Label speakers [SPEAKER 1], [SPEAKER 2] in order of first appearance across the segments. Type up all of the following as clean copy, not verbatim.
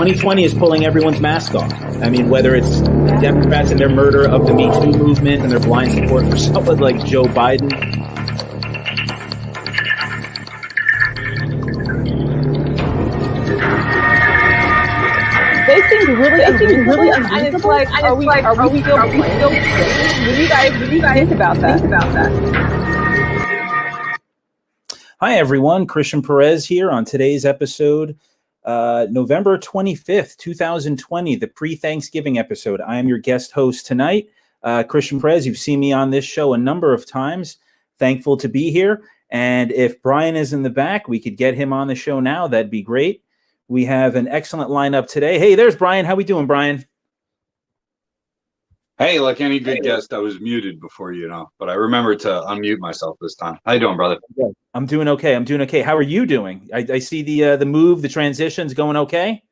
[SPEAKER 1] 2020 is pulling everyone's mask off. I mean, whether it's Democrats and their murder of the Me Too movement and their blind support for someone like Joe Biden.
[SPEAKER 2] They seem really unreasonable, and it's like, are we still playing? What do you guys think about that?
[SPEAKER 1] Hi, everyone. Christian Perez here on today's episode, November 25th, 2020, the pre-Thanksgiving episode. I am your guest host tonight, Christian Perez. You've seen me on this show a number of times. Thankful to be here. And if Brian is in the back, we could get him on the show now. That'd be great. We have an excellent lineup today. Hey, there's Brian. How we doing, Brian?
[SPEAKER 3] Hey, like any good guest, I was muted before, but I remembered to unmute myself this time. How you doing, brother?
[SPEAKER 1] I'm doing okay. How are you doing? I see the move, the transition's going okay?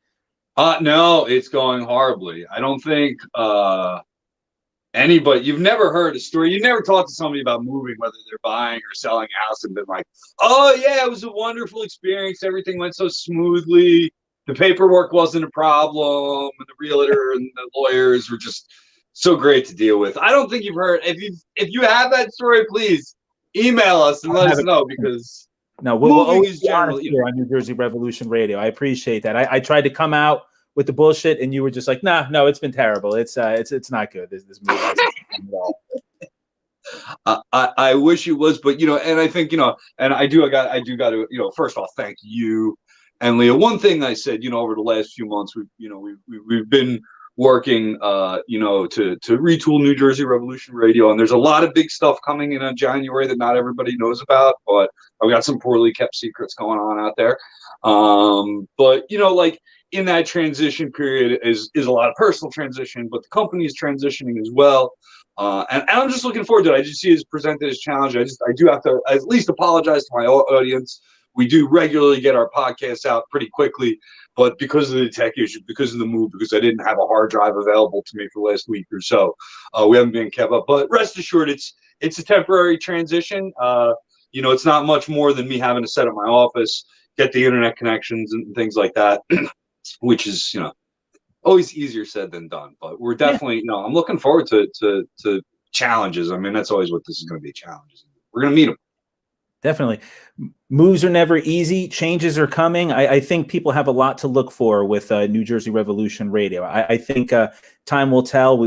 [SPEAKER 3] No, it's going horribly. I don't think anybody, you've never heard a story. You've never talked to somebody about moving, whether they're buying or selling a house, and been like, oh, yeah, it was a wonderful experience. Everything went so smoothly. The paperwork wasn't a problem. And the realtor and the lawyers were just so great to deal with. I don't think you've heard. If you have that story, please email us and let us know, because
[SPEAKER 1] we'll always be honest here on New Jersey Revolution Radio. I appreciate that. I tried to come out with the bullshit, and you were just like, no, it's been terrible. It's not good. This movie hasn't been at all.
[SPEAKER 3] I wish it was, but and I think and I got to first of all thank you and Leah. One thing I said, over the last few months, we've been working to retool New Jersey Revolution Radio, and there's a lot of big stuff coming in on January that not everybody knows about, but I've got some poorly kept secrets going on out there. But like in that transition period is a lot of personal transition, but the company is transitioning as well. And I'm just looking forward to it. I just see it as presented as challenge. I do have to at least apologize to my audience. We do regularly get our podcasts out pretty quickly, but because of the tech issue, because of the move, because I didn't have a hard drive available to me for the last week or so, we haven't been kept up. But rest assured, it's a temporary transition. It's not much more than me having to set up my office, get the internet connections and things like that, which is always easier said than done. But we're definitely I'm looking forward to challenges. I mean, that's always what this is going to be, challenges. We're going to meet them.
[SPEAKER 1] Definitely. Moves are never easy. Changes are coming. I think people have a lot to look for with New Jersey Revolution Radio. I think time will tell.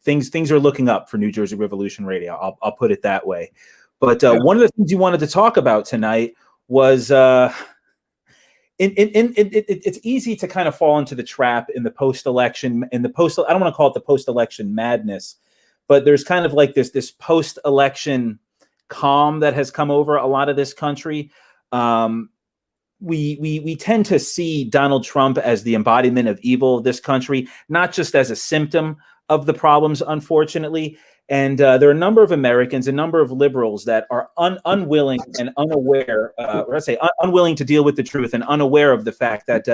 [SPEAKER 1] Things are looking up for New Jersey Revolution Radio. I'll put it that way. But one of the things you wanted to talk about tonight was it's easy to kind of fall into the trap in the post-election, I don't want to call it the post-election madness, but there's kind of like this post-election calm that has come over a lot of this country. We tend to see Donald Trump as the embodiment of evil of this country, not just as a symptom of the problems, unfortunately. And there are a number of Americans, a number of liberals that are unwilling and unaware, unwilling to deal with the truth and unaware of the fact that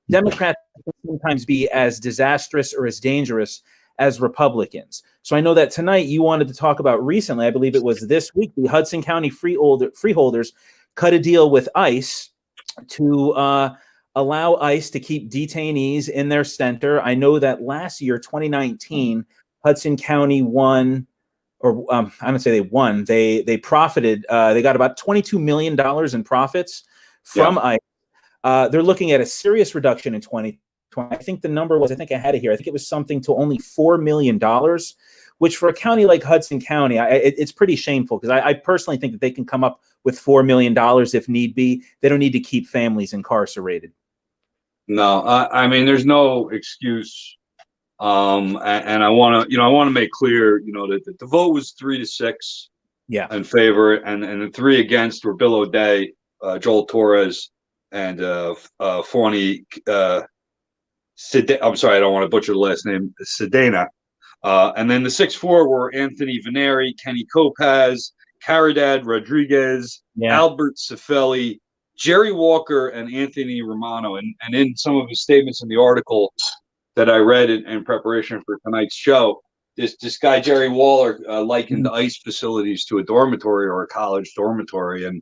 [SPEAKER 1] Democrats can sometimes be as disastrous or as dangerous as Republicans. So I know that tonight you wanted to talk about recently, I believe it was this week, the Hudson County freeholders cut a deal with ICE to allow ICE to keep detainees in their center. I know that last year, 2019, Hudson County won, or I'm going to say they won. They profited. They got about $22 million in profits from ICE. They're looking at a serious reduction in 2020. I think the number was, I think I had it here. I think it was something to only $4 million, which for a county like Hudson County, it's pretty shameful, because I personally think that they can come up with $4 million if need be. They don't need to keep families incarcerated. No,
[SPEAKER 3] I mean, there's no excuse. And I want to make clear, that the vote was 3-6 in favor, and the 3 against were Bill O'Day, Joel Torres, and Fawny I'm sorry, I don't want to butcher the last name, Sedana. And then the 6-4 were Anthony Veneri, Kenny Kopaz, Caridad Rodriguez, Albert Cifelli, Jerry Walker, and Anthony Romano. And in some of his statements in the article that I read in preparation for tonight's show, this guy, Jerry Waller, likened ICE facilities to a dormitory or a college dormitory. And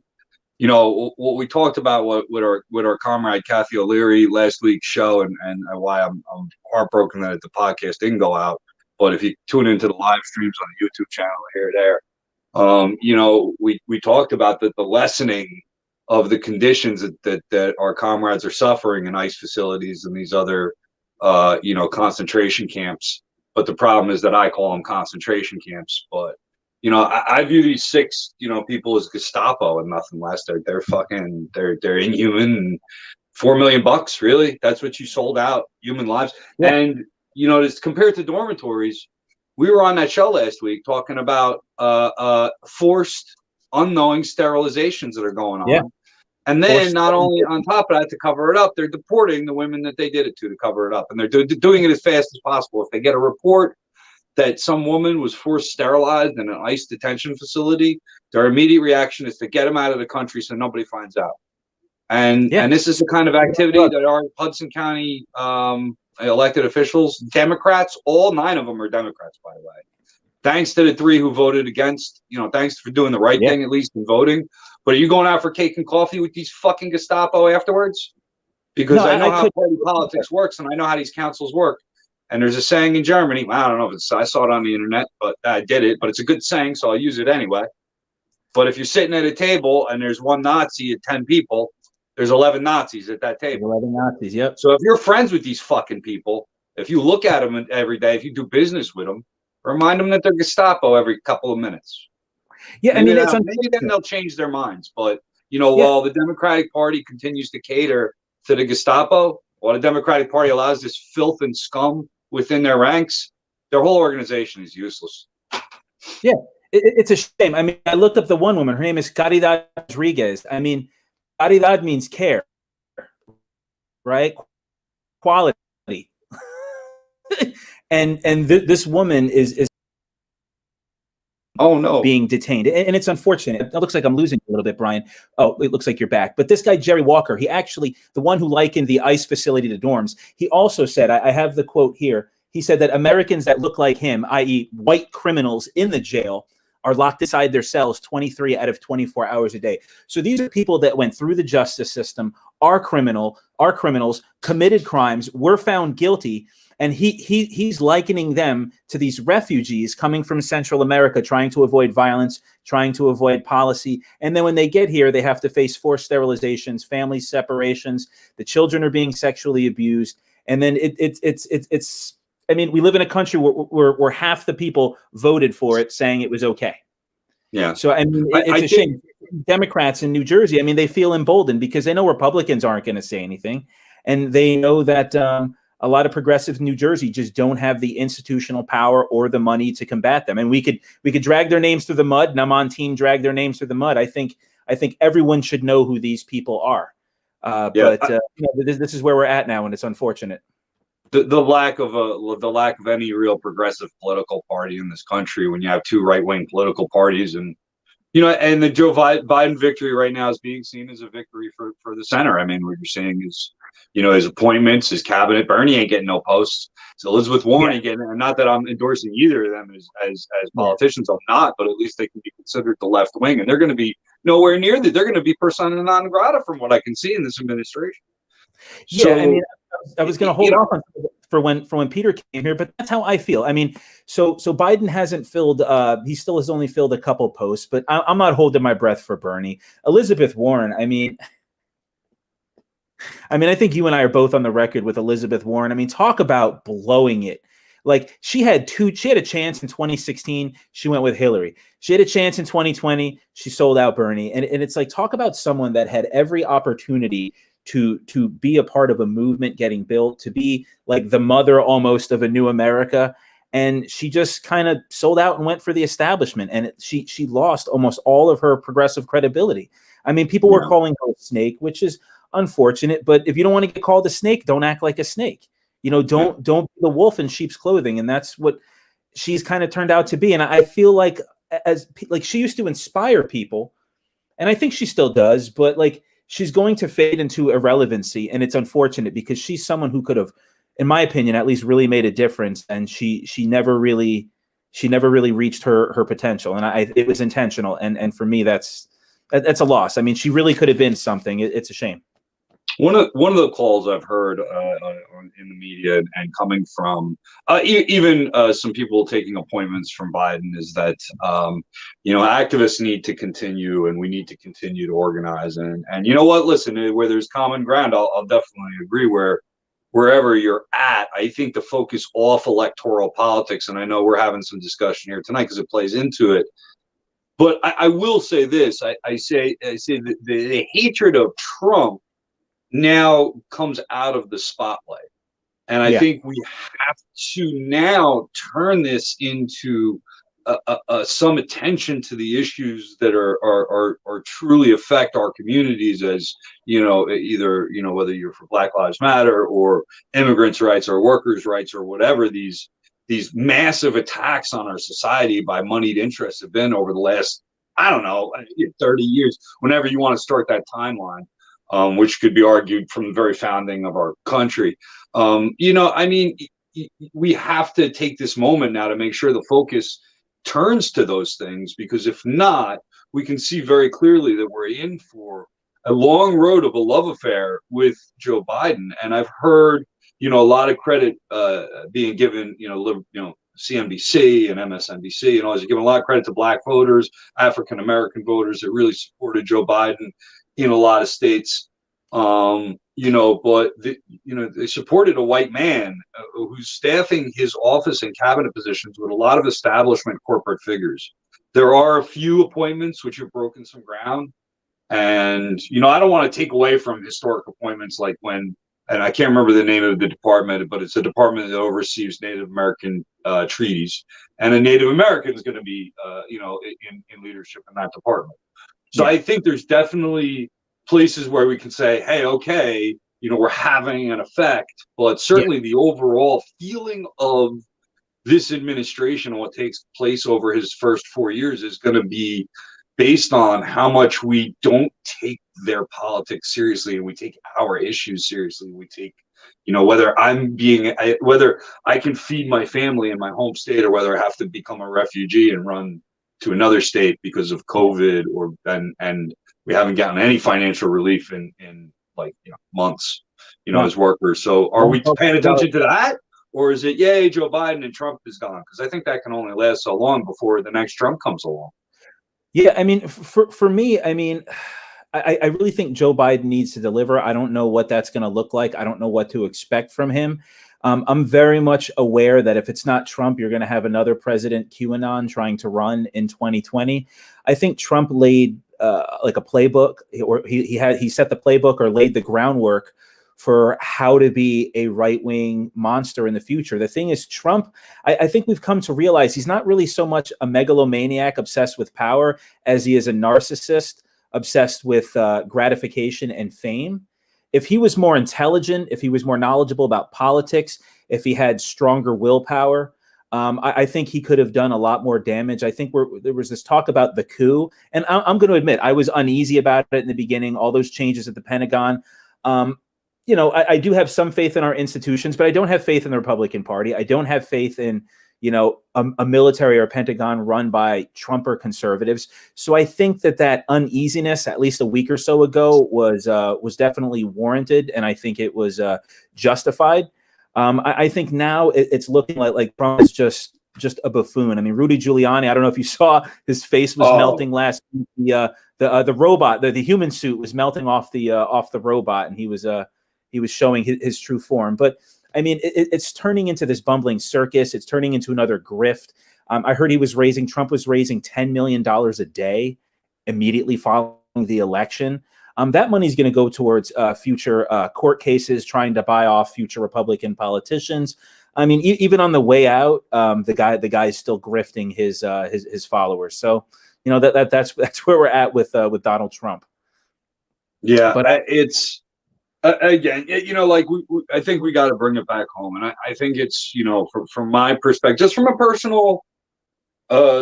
[SPEAKER 3] you know, what we talked about with our comrade Kathy O'Leary last week's show, and why I'm heartbroken that the podcast didn't go out. But if you tune into the live streams on the YouTube channel here or there, you know, we talked about the lessening of the conditions that our comrades are suffering in ICE facilities and these other, you know, concentration camps. But the problem is that I call them concentration camps. But, you know, I view these 6, you know, people as Gestapo and nothing less. They're fucking, they're inhuman. And $4 million, really? That's what you sold out, human lives. Yeah. And, you know, it's compared to dormitories. We were on that show last week talking about forced, unknowing sterilizations that are going on. Yeah. And then not only on top of that, to cover it up, they're deporting the women that they did it to cover it up. And they're doing it as fast as possible. If they get a report that some woman was forced sterilized in an ICE detention facility, their immediate reaction is to get them out of the country so nobody finds out. And this is the kind of activity that our Hudson County elected officials, Democrats, all 9 of them are Democrats, by the way. Thanks to the 3 who voted against, you know, thanks for doing the right thing, at least in voting. But are you going out for cake and coffee with these fucking Gestapo afterwards? Because I know how party politics works, and I know how these councils work. And there's a saying in Germany, I don't know if it's, I saw it on the internet, but I did it, but it's a good saying, so I'll use it anyway. But if you're sitting at a table and there's 1 Nazi at 10 people, there's 11 Nazis at that table.
[SPEAKER 1] 11 Nazis, yep.
[SPEAKER 3] So if you're friends with these fucking people, if you look at them every day, if you do business with them, remind them that they're Gestapo every couple of minutes.
[SPEAKER 1] Yeah,
[SPEAKER 3] maybe
[SPEAKER 1] I mean,
[SPEAKER 3] maybe then they'll change their minds. But, you know, while the Democratic Party continues to cater to the Gestapo, while the Democratic Party allows this filth and scum within their ranks, their whole organization is useless.
[SPEAKER 1] Yeah, it's a shame. I mean, I looked up the one woman. Her name is Caridad Rodriguez. I mean, Caridad means care, right? Quality. and this woman is
[SPEAKER 3] oh no,
[SPEAKER 1] being detained, and it's unfortunate. It looks like I'm losing a little bit, Brian. Oh, it looks like you're back. But this guy Jerry Walker, he actually, the one who likened the ICE facility to dorms, he also said, I have the quote here. He said that Americans that look like him, i.e., white criminals in the jail, are locked inside their cells 23 out of 24 hours a day. So these are people that went through the justice system, are criminals, committed crimes, were found guilty. And he's likening them to these refugees coming from Central America, trying to avoid violence, trying to avoid policy. And then when they get here, they have to face forced sterilizations, family separations. The children are being sexually abused. And then it's I mean, we live in a country where half the people voted for it, saying it was okay.
[SPEAKER 3] Yeah.
[SPEAKER 1] So I mean, it's a shame. Democrats in New Jersey, I mean, they feel emboldened because they know Republicans aren't going to say anything, and they know that a lot of progressives in New Jersey just don't have the institutional power or the money to combat them. And we could drag their names through the mud, and I'm on team drag their names through the mud. I think everyone should know who these people are. But you know, this is where we're at now, and it's unfortunate.
[SPEAKER 3] The lack of any real progressive political party in this country when you have 2 right-wing political parties, and you know, and the Joe Biden victory right now is being seen as a victory for the center. I mean, what you're saying is, you know, his appointments, his cabinet. Bernie ain't getting no posts. So Elizabeth Warren ain't getting. And not that I'm endorsing either of them as politicians. I'm not, but at least they can be considered the left wing, and they're going to be nowhere near that. They're going to be persona non grata from what I can see in this administration.
[SPEAKER 1] Yeah, so, I mean, I was going to hold off on for when Peter came here, but that's how I feel. I mean, so Biden hasn't filled. He still has only filled a couple posts, but I'm not holding my breath for Bernie. Elizabeth Warren. I mean, I think you and I are both on the record with Elizabeth Warren. I mean, talk about blowing it. Like she had a chance in 2016. She went with Hillary. She had a chance in 2020. She sold out Bernie. And it's like, talk about someone that had every opportunity to be a part of a movement getting built, to be like the mother almost of a new America. And she just kind of sold out and went for the establishment. And she lost almost all of her progressive credibility. I mean, people were calling her a snake, which is unfortunate. But if you don't want to get called a snake, don't act like a snake. You know, don't be the wolf in sheep's clothing. And that's what she's kind of turned out to be. And I feel like she used to inspire people, and I think she still does, but like she's going to fade into irrelevancy. And it's unfortunate because she's someone who could have, in my opinion, at least really made a difference. And she never really reached her potential. And it was intentional. And for me, that's that's a loss. I mean, she really could have been something. It's a shame.
[SPEAKER 3] One of the calls I've heard in the media and coming from even some people taking appointments from Biden is that activists need to continue, and we need to continue to organize. And you know what? Listen, where there's common ground, I'll definitely agree. Wherever you're at, I think the focus off electoral politics, and I know we're having some discussion here tonight because it plays into it. But I will say this: I say that the hatred of Trump now comes out of the spotlight, and I think we have to now turn this into some attention to the issues that are truly affect our communities, as either whether you're for Black Lives Matter or immigrants' rights or workers' rights or whatever these massive attacks on our society by moneyed interests have been over the last 30 years, whenever you want to start that timeline. Which could be argued from the very founding of our country. We have to take this moment now to make sure the focus turns to those things, because if not, we can see very clearly that we're in for a long road of a love affair with Joe Biden. And I've heard, a lot of credit being given, CNBC and MSNBC, and always giving a lot of credit to Black voters, African American voters that really supported Joe Biden in a lot of states, but they supported a white man who's staffing his office and cabinet positions with a lot of establishment corporate figures. There are a few appointments which have broken some ground, and I don't want to take away from historic appointments like when, and I can't remember the name of the department, but it's a department that oversees Native American treaties, and a Native American is going to be in leadership in that department. So I think there's definitely places where we can say, hey, okay, we're having an effect, but certainly the overall feeling of this administration and what takes place over his first 4 years is going to be based on how much we don't take their politics seriously, and we take our issues seriously. We take, whether whether I can feed my family in my home state, or whether I have to become a refugee and run to another state because of COVID, and we haven't gotten any financial relief in months, as workers. So are we paying attention to that, or is it, yay, Joe Biden and Trump is gone? Because I think that can only last so long before the next Trump comes along.
[SPEAKER 1] Yeah, I mean, for me, I mean, I really think Joe Biden needs to deliver. I don't know what that's going to look like. I don't know what to expect from him. I'm very much aware that if it's not Trump, you're going to have another president, QAnon, trying to run in 2020. I think Trump laid like a playbook, or he set the playbook or laid the groundwork for how to be a right-wing monster in the future. The thing is, Trump, I think we've come to realize he's not really so much a megalomaniac obsessed with power as he is a narcissist obsessed with gratification and fame. If he was more intelligent, if he was more knowledgeable about politics, if he had stronger willpower, I think he could have done a lot more damage. I think there was this talk about the coup, and I'm going to admit I was uneasy about it in the beginning, all those changes at the Pentagon. I do have some faith in our institutions, but I don't have faith in the Republican Party. I don't have faith in, a military or Pentagon run by Trump or conservatives. So I think that uneasiness, at least a week or so ago, was definitely warranted, and I think it was justified. I think now it's looking like Trump is just a buffoon. I mean, Rudy Giuliani, I don't know if you saw, his face was melting last week. The robot, the human suit was melting off the robot, and he was showing his true form. But I mean, it's turning into this bumbling circus. It's turning into another grift. I heard Trump was raising $10 million a day immediately following the election. That money is going to go towards future court cases, trying to buy off future Republican politicians. I mean, even on the way out, the guy is still grifting his followers. So, that's where we're at with Donald Trump.
[SPEAKER 3] Yeah,
[SPEAKER 1] but
[SPEAKER 3] it's again, I think we got to bring it back home, and I think it's from my perspective, just from a personal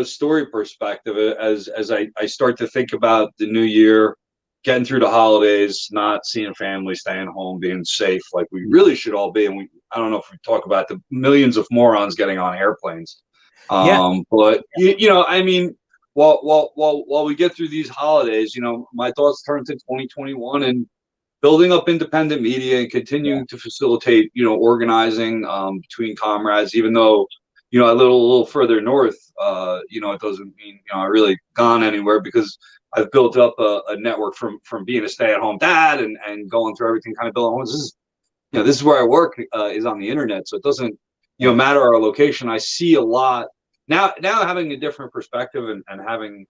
[SPEAKER 3] story perspective, as I start to think about the new year, getting through the holidays, not seeing family, staying home, being safe, like we really should all be. And I don't know if we talk about the millions of morons getting on airplanes. But I mean, while we get through these holidays, my thoughts turn to 2021 and building up independent media and continuing to facilitate, organizing between comrades, even though, I live a little further north, it doesn't mean, I really gone anywhere, because I've built up a network from being a stay-at-home dad and going through everything, kind of building homes. This is where I work, is on the internet. So it doesn't, matter our location. I see a lot now having a different perspective and having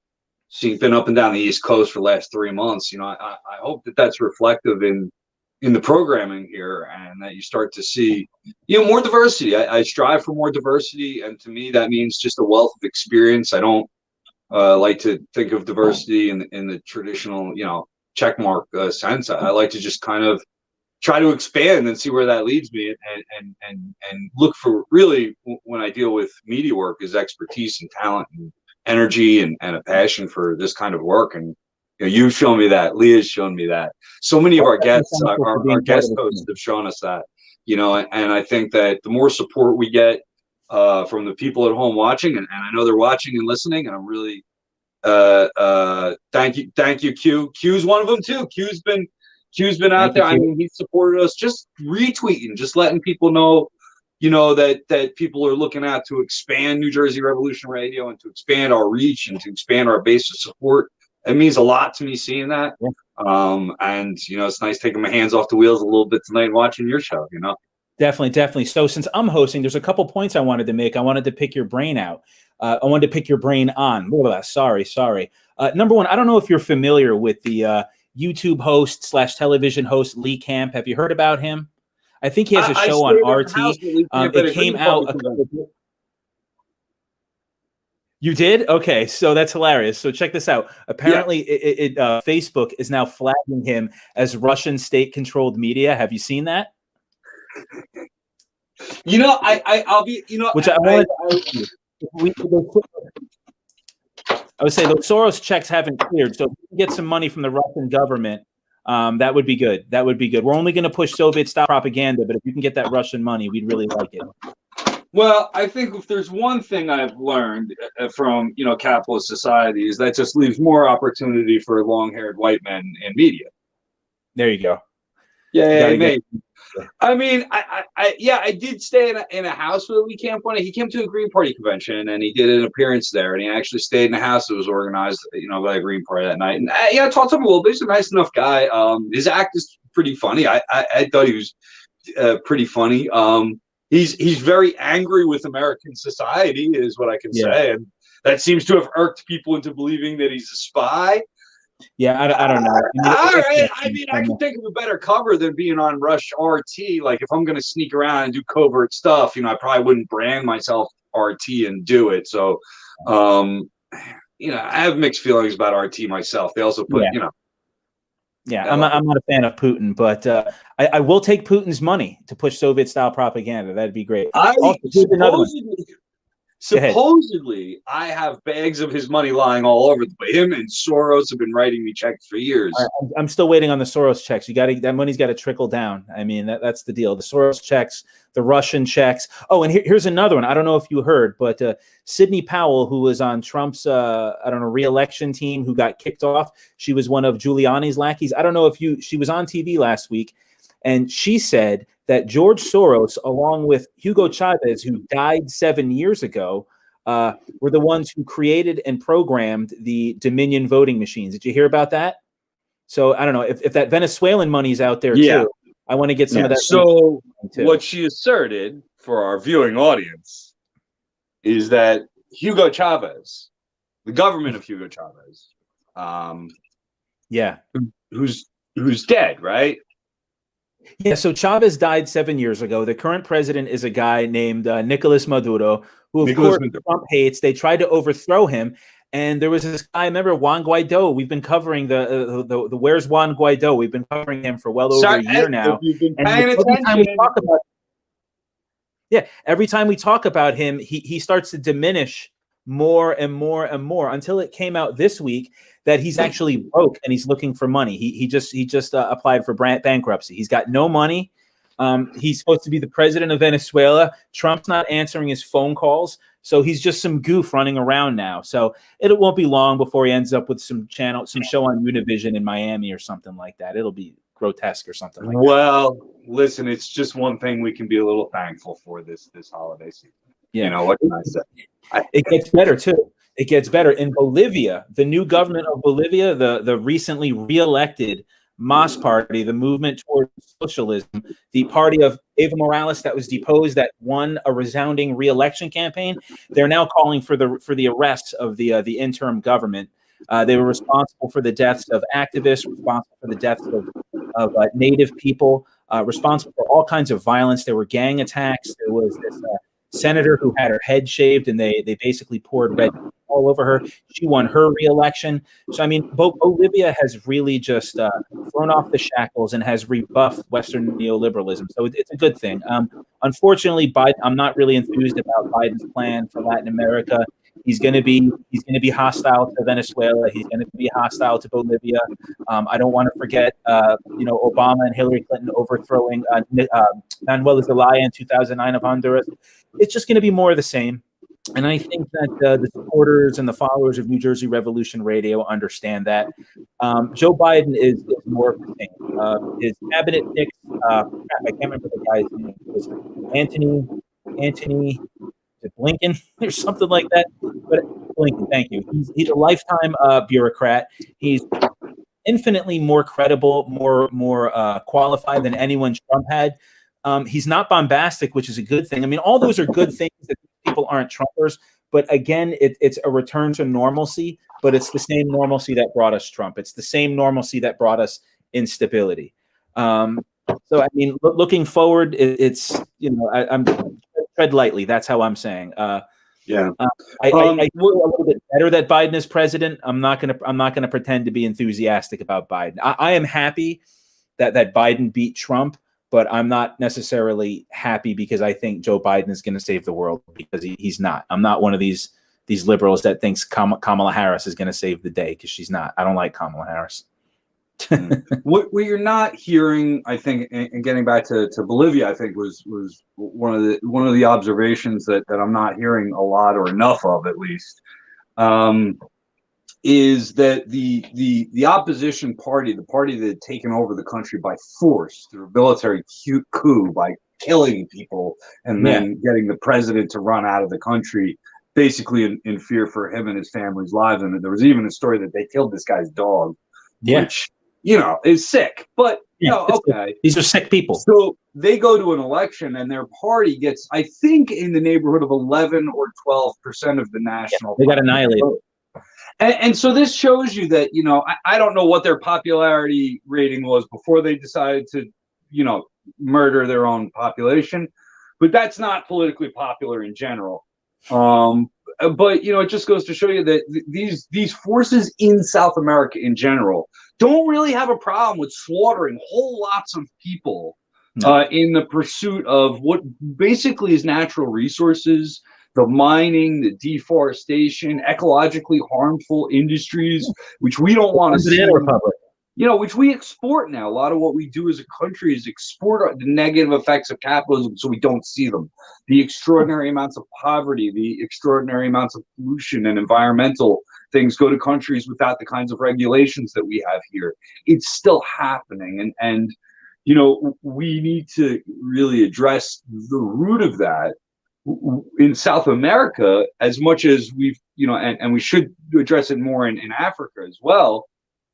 [SPEAKER 3] been up and down the East Coast for the last 3 months. I hope that that's reflective in the programming here, and that you start to see, more diversity. I strive for more diversity. And to me, that means just a wealth of experience. I don't like to think of diversity in the traditional, checkmark sense. I like to just kind of try to expand and see where that leads me, and look for, really, when I deal with media work, is expertise and talent and energy and a passion for this kind of work. And you've shown me that. Leah's shown me that. So many of our guests, our guest hosts, have shown us that. And I think that the more support we get from the people at home watching, and I know they're watching and listening, and I'm really thank you, Q. Q's one of them too. Q's been out there. I mean, he's supported us, just retweeting, just letting people know, that people are looking at to expand New Jersey Revolution Radio and to expand our reach and to expand our base of support. It means a lot to me seeing that. Yeah. And it's nice taking my hands off the wheels a little bit tonight and watching your show.
[SPEAKER 1] Definitely. So since I'm hosting, there's a couple points I wanted to make. I wanted to pick your brain out. I wanted to pick your brain on. Sorry. Number one, I don't know if you're familiar with the YouTube host / television host Lee Camp. Have you heard about him? I think he has a show on RT. It came out. You did? Okay, so that's hilarious. So check this out. Apparently, Facebook is now flagging him as Russian state-controlled media. Have you seen that?
[SPEAKER 3] I'll be.
[SPEAKER 1] Which I would say those Soros checks haven't cleared, so if we can get some money from the Russian government, that would be good. We're only going to push Soviet-style propaganda, but if you can get that Russian money, we'd really like it.
[SPEAKER 3] Well, I think if there's one thing I've learned from capitalist society, is that just leaves more opportunity for long-haired white men in media.
[SPEAKER 1] There you go.
[SPEAKER 3] Yeah, mate. I mean, I did stay in a house with Lee Camp one. He came to a Green Party convention and he did an appearance there, and he actually stayed in a house that was organized, by the Green Party that night. And I talked to him a little bit. He's a nice enough guy. His act is pretty funny. I thought he was pretty funny. He's very angry with American society, is what I can say, and that seems to have irked people into believing that he's a spy.
[SPEAKER 1] Yeah, I don't know.
[SPEAKER 3] I mean, I can think of a better cover than being on Rush RT. Like, if I'm going to sneak around and do covert stuff, I probably wouldn't brand myself RT and do it. So, I have mixed feelings about RT myself. They also put,
[SPEAKER 1] Yeah, I'm not a fan of Putin, but I will take Putin's money to push Soviet-style propaganda. That'd be great.
[SPEAKER 3] Supposedly, I have bags of his money lying all over the place. Him and Soros have been writing me checks for years.
[SPEAKER 1] I'm still waiting on the Soros checks. That money's got to trickle down. I mean, that's the deal. The Soros checks, the Russian checks. Oh, and here's another one. I don't know if you heard, but Sidney Powell, who was on Trump's re-election team, who got kicked off. She was one of Giuliani's lackeys. I don't know if she was on TV last week, and she said that George Soros, along with Hugo Chavez, who died 7 years ago, were the ones who created and programmed the Dominion voting machines. Did you hear about that? So I don't know if that Venezuelan money's out there too. I want to get some of that.
[SPEAKER 3] So what she asserted for our viewing audience is that Hugo Chavez, the government of Hugo Chavez, who's dead, right?
[SPEAKER 1] Yeah, so Chavez died 7 years ago. The current president is a guy named Nicolas Maduro, who, of course, Trump hates. They tried to overthrow him. And there was this guy, remember, Juan Guido. We've been covering the Where's Juan Guido? We've been covering him for well over a year now. Every time we talk about him, he starts to diminish more and more and more, until it came out this week that he's actually broke and he's looking for money. He just applied for bankruptcy. He's got no money. He's supposed to be the president of Venezuela. Trump's not answering his phone calls. So he's just some goof running around now. So it won't be long before he ends up with some show on Univision in Miami or something like that. It'll be grotesque or something like that.
[SPEAKER 3] Well, listen, it's just one thing we can be a little thankful for this holiday season.
[SPEAKER 1] Yeah.
[SPEAKER 3] You know, what can I say?
[SPEAKER 1] It gets better too. It gets better in Bolivia. The new government of Bolivia, the recently reelected MAS party, the movement towards socialism, the party of Evo Morales that was deposed, that won a resounding re-election campaign, they're now calling for the arrest of the interim government. They were responsible for the deaths of activists, responsible for the deaths of native people, responsible for all kinds of violence. There were gang attacks. There was this senator who had her head shaved, and they basically poured red all over her. She won her re-election. So, I mean, Bolivia has really just thrown off the shackles and has rebuffed Western neoliberalism. So it's a good thing. Unfortunately, I'm not really enthused about Biden's plan for Latin America. He's going to be hostile to Venezuela. He's going to be hostile to Bolivia. I don't want to forget, Obama and Hillary Clinton overthrowing Manuel Zelaya in 2009 of Honduras. It's just going to be more of the same. And I think that the supporters and the followers of New Jersey Revolution Radio understand that. Joe Biden is more of the same. His cabinet picks, I can't remember the guy's name. It was Anthony Blinken or something like that. But Blinken, thank you. He's a lifetime bureaucrat. He's infinitely more credible, more qualified than anyone Trump had. He's not bombastic, which is a good thing. I mean, all those are good things that people aren't Trumpers. But again, it's a return to normalcy, but it's the same normalcy that brought us Trump. It's the same normalcy that brought us instability. So, I mean, looking forward, I'm tread lightly. That's how I'm saying. I feel a little bit better that Biden is president. I'm not gonna pretend to be enthusiastic about Biden. I am happy that Biden beat Trump, but I'm not necessarily happy because I think Joe Biden is going to save the world, because he's not. I'm not one of these liberals that thinks Kamala Harris is going to save the day, because she's not. I don't like Kamala Harris.
[SPEAKER 3] What you're not hearing, I think, and getting back to Bolivia, I think was one of the observations that I'm not hearing a lot or enough of, at least, is that the opposition party, the party that had taken over the country by force through a military coup, by killing people and then getting the president to run out of the country, basically in fear for him and his family's lives. And there was even a story that they killed this guy's dog, which, is sick. But, okay.
[SPEAKER 1] These are sick people.
[SPEAKER 3] So they go to an election and their party gets, I think, in the neighborhood of 11 or 12% of the national.
[SPEAKER 1] They got annihilated.
[SPEAKER 3] And so this shows you that, I don't know what their popularity rating was before they decided to, murder their own population, but that's not politically popular in general. But, it just goes to show you that these forces in South America in general don't really have a problem with slaughtering whole lots of people in the pursuit of what basically is natural resources, the mining, the deforestation, ecologically harmful industries, which we don't want to see. Which we export now. A lot of what we do as a country is export the negative effects of capitalism so we don't see them. The extraordinary amounts of poverty, the extraordinary amounts of pollution and environmental things go to countries without the kinds of regulations that we have here. It's still happening. And we need to really address the root of that in South America as much as we've, and we should address it more in Africa as well.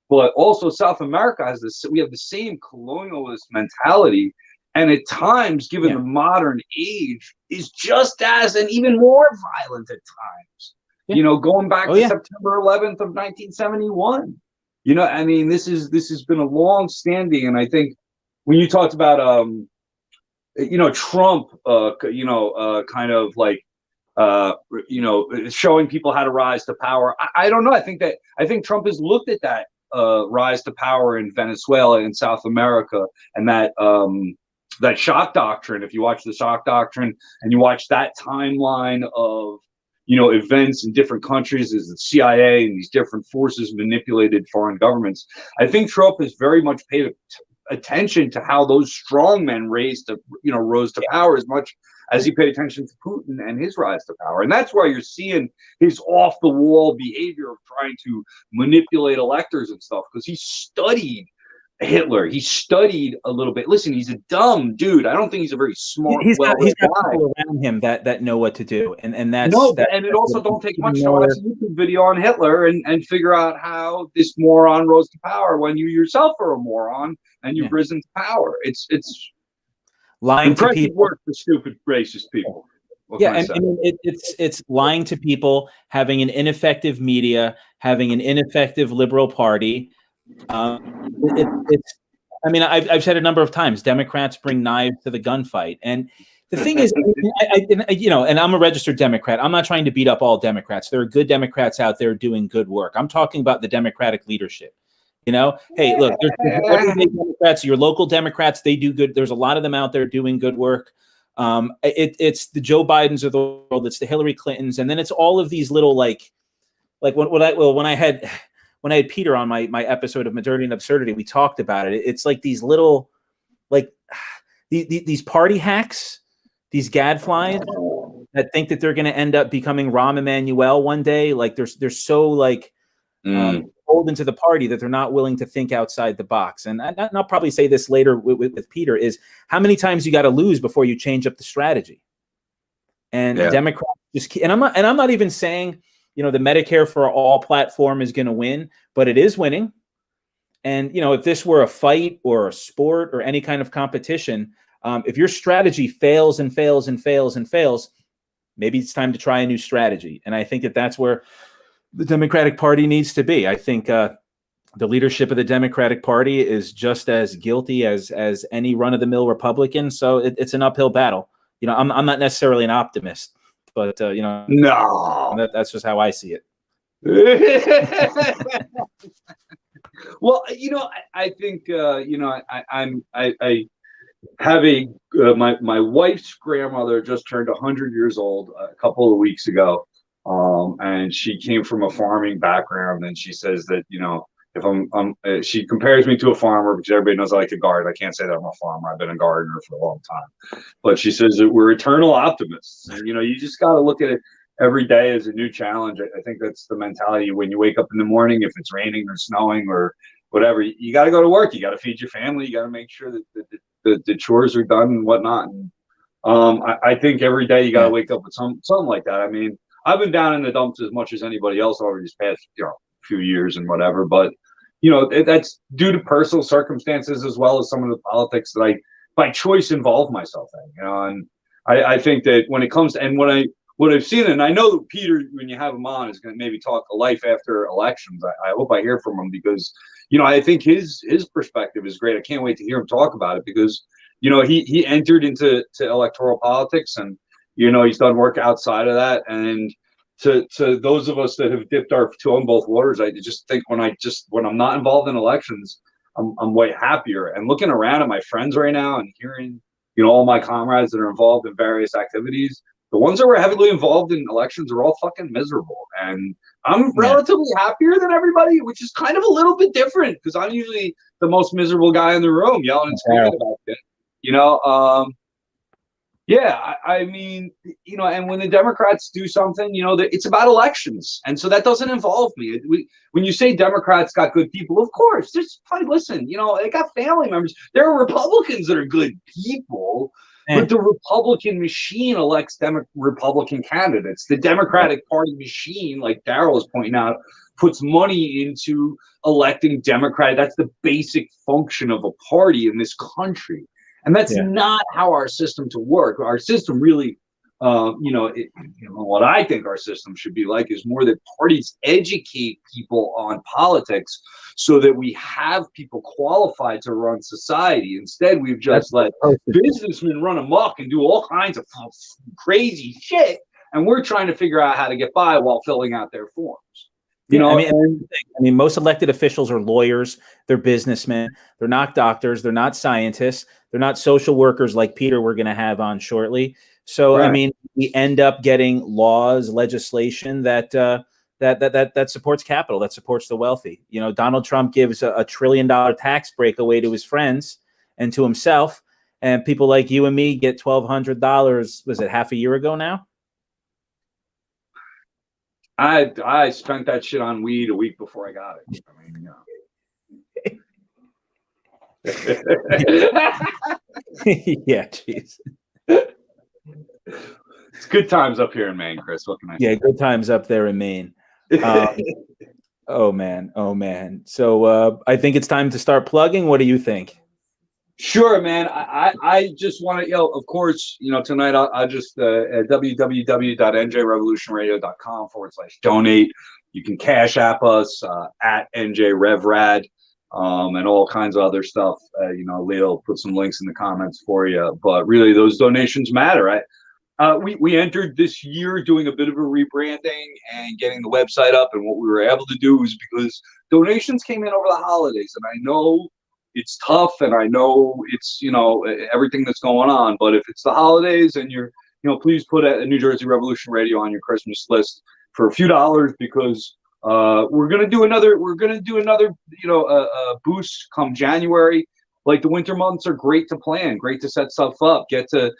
[SPEAKER 3] But also South America has we have the same colonialist mentality, and at times, given the modern age, is just as and even more violent at times. Going back to September 11th of 1971. This has been a long standing, and I think when you talked about Trump, kind of like showing people how to rise to power. I don't know. I think Trump has looked at that rise to power in Venezuela and South America, and that shock doctrine. If you watch the shock doctrine and you watch that timeline of events in different countries as the CIA and these different forces manipulated foreign governments, I think Trump has very much paid attention to how those strong men rose to power as much as he paid attention to Putin and his rise to power. And that's why you're seeing his off the wall behavior of trying to manipulate electors and stuff, because he studied Hitler. He studied a little bit. Listen, he's a dumb dude. I don't think he's a very smart,
[SPEAKER 1] he's got
[SPEAKER 3] guy.
[SPEAKER 1] people around him that know what to do, and that's
[SPEAKER 3] and it also don't take much to watch a YouTube video on Hitler and figure out how this moron rose to power when you yourself are a moron and you've risen to power. It's
[SPEAKER 1] lying to people.
[SPEAKER 3] Work for stupid racist people.
[SPEAKER 1] It's lying to people, having an ineffective media, having an ineffective liberal party. I mean, I've said a number of times, Democrats bring knives to the gunfight. And the thing is, and I'm a registered Democrat. I'm not trying to beat up all Democrats. There are good Democrats out there doing good work. I'm talking about the Democratic leadership. Hey, look, there's everyday Democrats, your local Democrats, they do good. There's a lot of them out there doing good work. It's the Joe Bidens of the world. It's the Hillary Clintons. And then it's all of these little, when I had Peter on my episode of Modernity and Absurdity, we talked about it. It's like these little, these party hacks, these gadflies that think that they're going to end up becoming Rahm Emanuel one day. Like they're so pulled into the party that they're not willing to think outside the box. And I'll probably say this later with Peter, is how many times you got to lose before you change up the strategy. And Democrats just, and I'm not even saying, the Medicare for all platform is going to win, but it is winning. And, if this were a fight or a sport or any kind of competition, if your strategy fails and fails and fails and fails, maybe it's time to try a new strategy. And I think that's where the Democratic Party needs to be. I think the leadership of the Democratic Party is just as guilty as any run-of-the-mill Republican. So it's an uphill battle. I'm not necessarily an optimist. But
[SPEAKER 3] no,
[SPEAKER 1] that's just how I see it.
[SPEAKER 3] Well, I think I have my wife's grandmother just turned 100 years old a couple of weeks ago, and she came from a farming background, and she says that if she compares me to a farmer because everybody knows I like to garden. I can't say that I'm a farmer. I've been a gardener for a long time. But she says that we're eternal optimists. And, you just got to look at it every day as a new challenge. I think that's the mentality when you wake up in the morning, if it's raining or snowing or whatever, you got to go to work. You got to feed your family. You got to make sure that the chores are done and whatnot. And I think every day you got to wake up with something like that. I mean, I've been down in the dumps as much as anybody else over these past, few years and whatever, but that's due to personal circumstances as well as some of the politics that I by choice involve myself in, and I think that when it comes to, and what I've seen, and I know that Peter, when you have him on, is going to maybe talk a life after elections. I hope I hear from him because I think his perspective is great. I can't wait to hear him talk about it because he entered into electoral politics, and he's done work outside of that. And to those of us that have dipped our toe in both waters, I just think when I'm not involved in elections, I'm way happier. And looking around at my friends right now and hearing, all my comrades that are involved in various activities, the ones that were heavily involved in elections are all fucking miserable. And I'm relatively happier than everybody, which is kind of a little bit different because I'm usually the most miserable guy in the room yelling and screaming about it. I mean, and when the Democrats do something, it's about elections. And so that doesn't involve me. When you say Democrats got good people, of course, listen, they got family members. There are Republicans that are good people, but the Republican machine elects Republican candidates. The Democratic Party machine, like Daryl is pointing out, puts money into electing Democrat. That's the basic function of a party in this country. And that's not how our system to work. Our system really, what I think our system should be like is more that parties educate people on politics so that we have people qualified to run society. Instead, we've just let businessmen run amok and do all kinds of crazy shit. And we're trying to figure out how to get by while filling out their forms.
[SPEAKER 1] I mean, most elected officials are lawyers. They're businessmen. They're not doctors. They're not scientists. They're not social workers like Peter we're going to have on shortly. So, right. I mean, we end up getting laws, legislation that supports capital, that supports the wealthy. Donald Trump gives a $1 trillion tax break away to his friends, and to himself. And people like you and me get $1,200. Was it half a year ago now?
[SPEAKER 3] I spent that shit on weed a week before I got it. I mean,
[SPEAKER 1] Yeah, jeez.
[SPEAKER 3] It's good times up here in Maine, Chris. What can I say?
[SPEAKER 1] Yeah, good times up there in Maine. Oh man. So I think it's time to start plugging. What do you think?
[SPEAKER 3] Sure, man. I just want to, of course, tonight I just at www.njrevolutionradio.com/donate. You can Cash App us at NJRevRad, and all kinds of other stuff. Leo put some links in the comments for you. But really, those donations matter. We entered this year doing a bit of a rebranding and getting the website up, and what we were able to do was because donations came in over the holidays, and I know it's tough, and I know it's everything that's going on, but if it's the holidays and you're please put a New Jersey Revolution Radio on your Christmas list for a few dollars, because we're gonna do another boost come January. Like, the winter months are great to plan, great to set stuff up, get to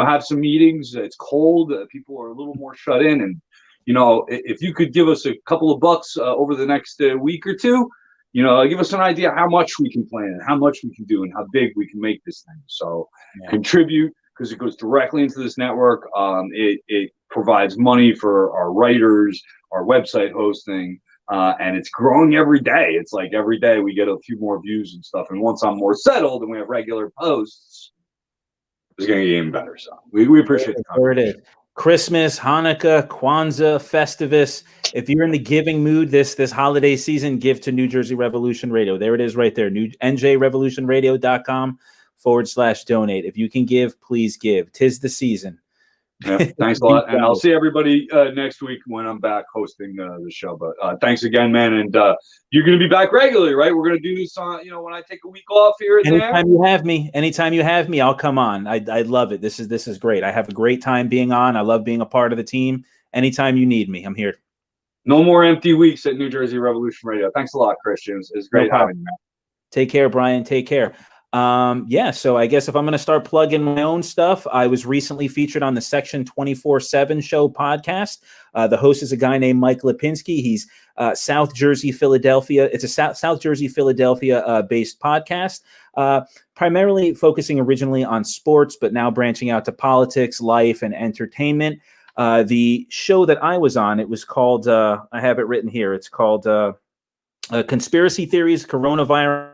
[SPEAKER 3] have some meetings. It's cold, people are a little more shut in, and if you could give us a couple of bucks over the next week or two, give us an idea how much we can plan, how much we can do, and how big we can make this thing. So contribute, because it goes directly into this network. It provides money for our writers, our website hosting, and it's growing every day. It's like every day we get a few more views and stuff. And once I'm more settled and we have regular posts, it's going to get even better. So we appreciate the
[SPEAKER 1] contribution. There it is. Christmas, Hanukkah, Kwanzaa, Festivus. If you're in the giving mood this holiday season, give to New Jersey Revolution Radio. There it is right there. NJRevolutionRadio.com/donate. If you can give, please give. 'Tis the season.
[SPEAKER 3] Yeah, thanks a lot. And I'll see everybody next week when I'm back hosting the show. But thanks again, man. And you're going to be back regularly, right? We're going to do this on, when I take a week off here and
[SPEAKER 1] anytime you have me, I'll come on. I love it. This is great. I have a great time being on. I love being a part of the team. Anytime you need me, I'm here.
[SPEAKER 3] No more empty weeks at New Jersey Revolution Radio. Thanks a lot, Christian. It's great having you, man.
[SPEAKER 1] Take care, Brian. Take care. So I guess if I'm going to start plugging my own stuff, I was recently featured on the Section 24/7 show podcast. The host is a guy named Mike Lipinski. He's South Jersey, Philadelphia. It's a South Jersey, Philadelphia based podcast, primarily focusing originally on sports, but now branching out to politics, life, and entertainment. The show that I was on, it was called, I have it written here. It's called Conspiracy Theories, Coronavirus,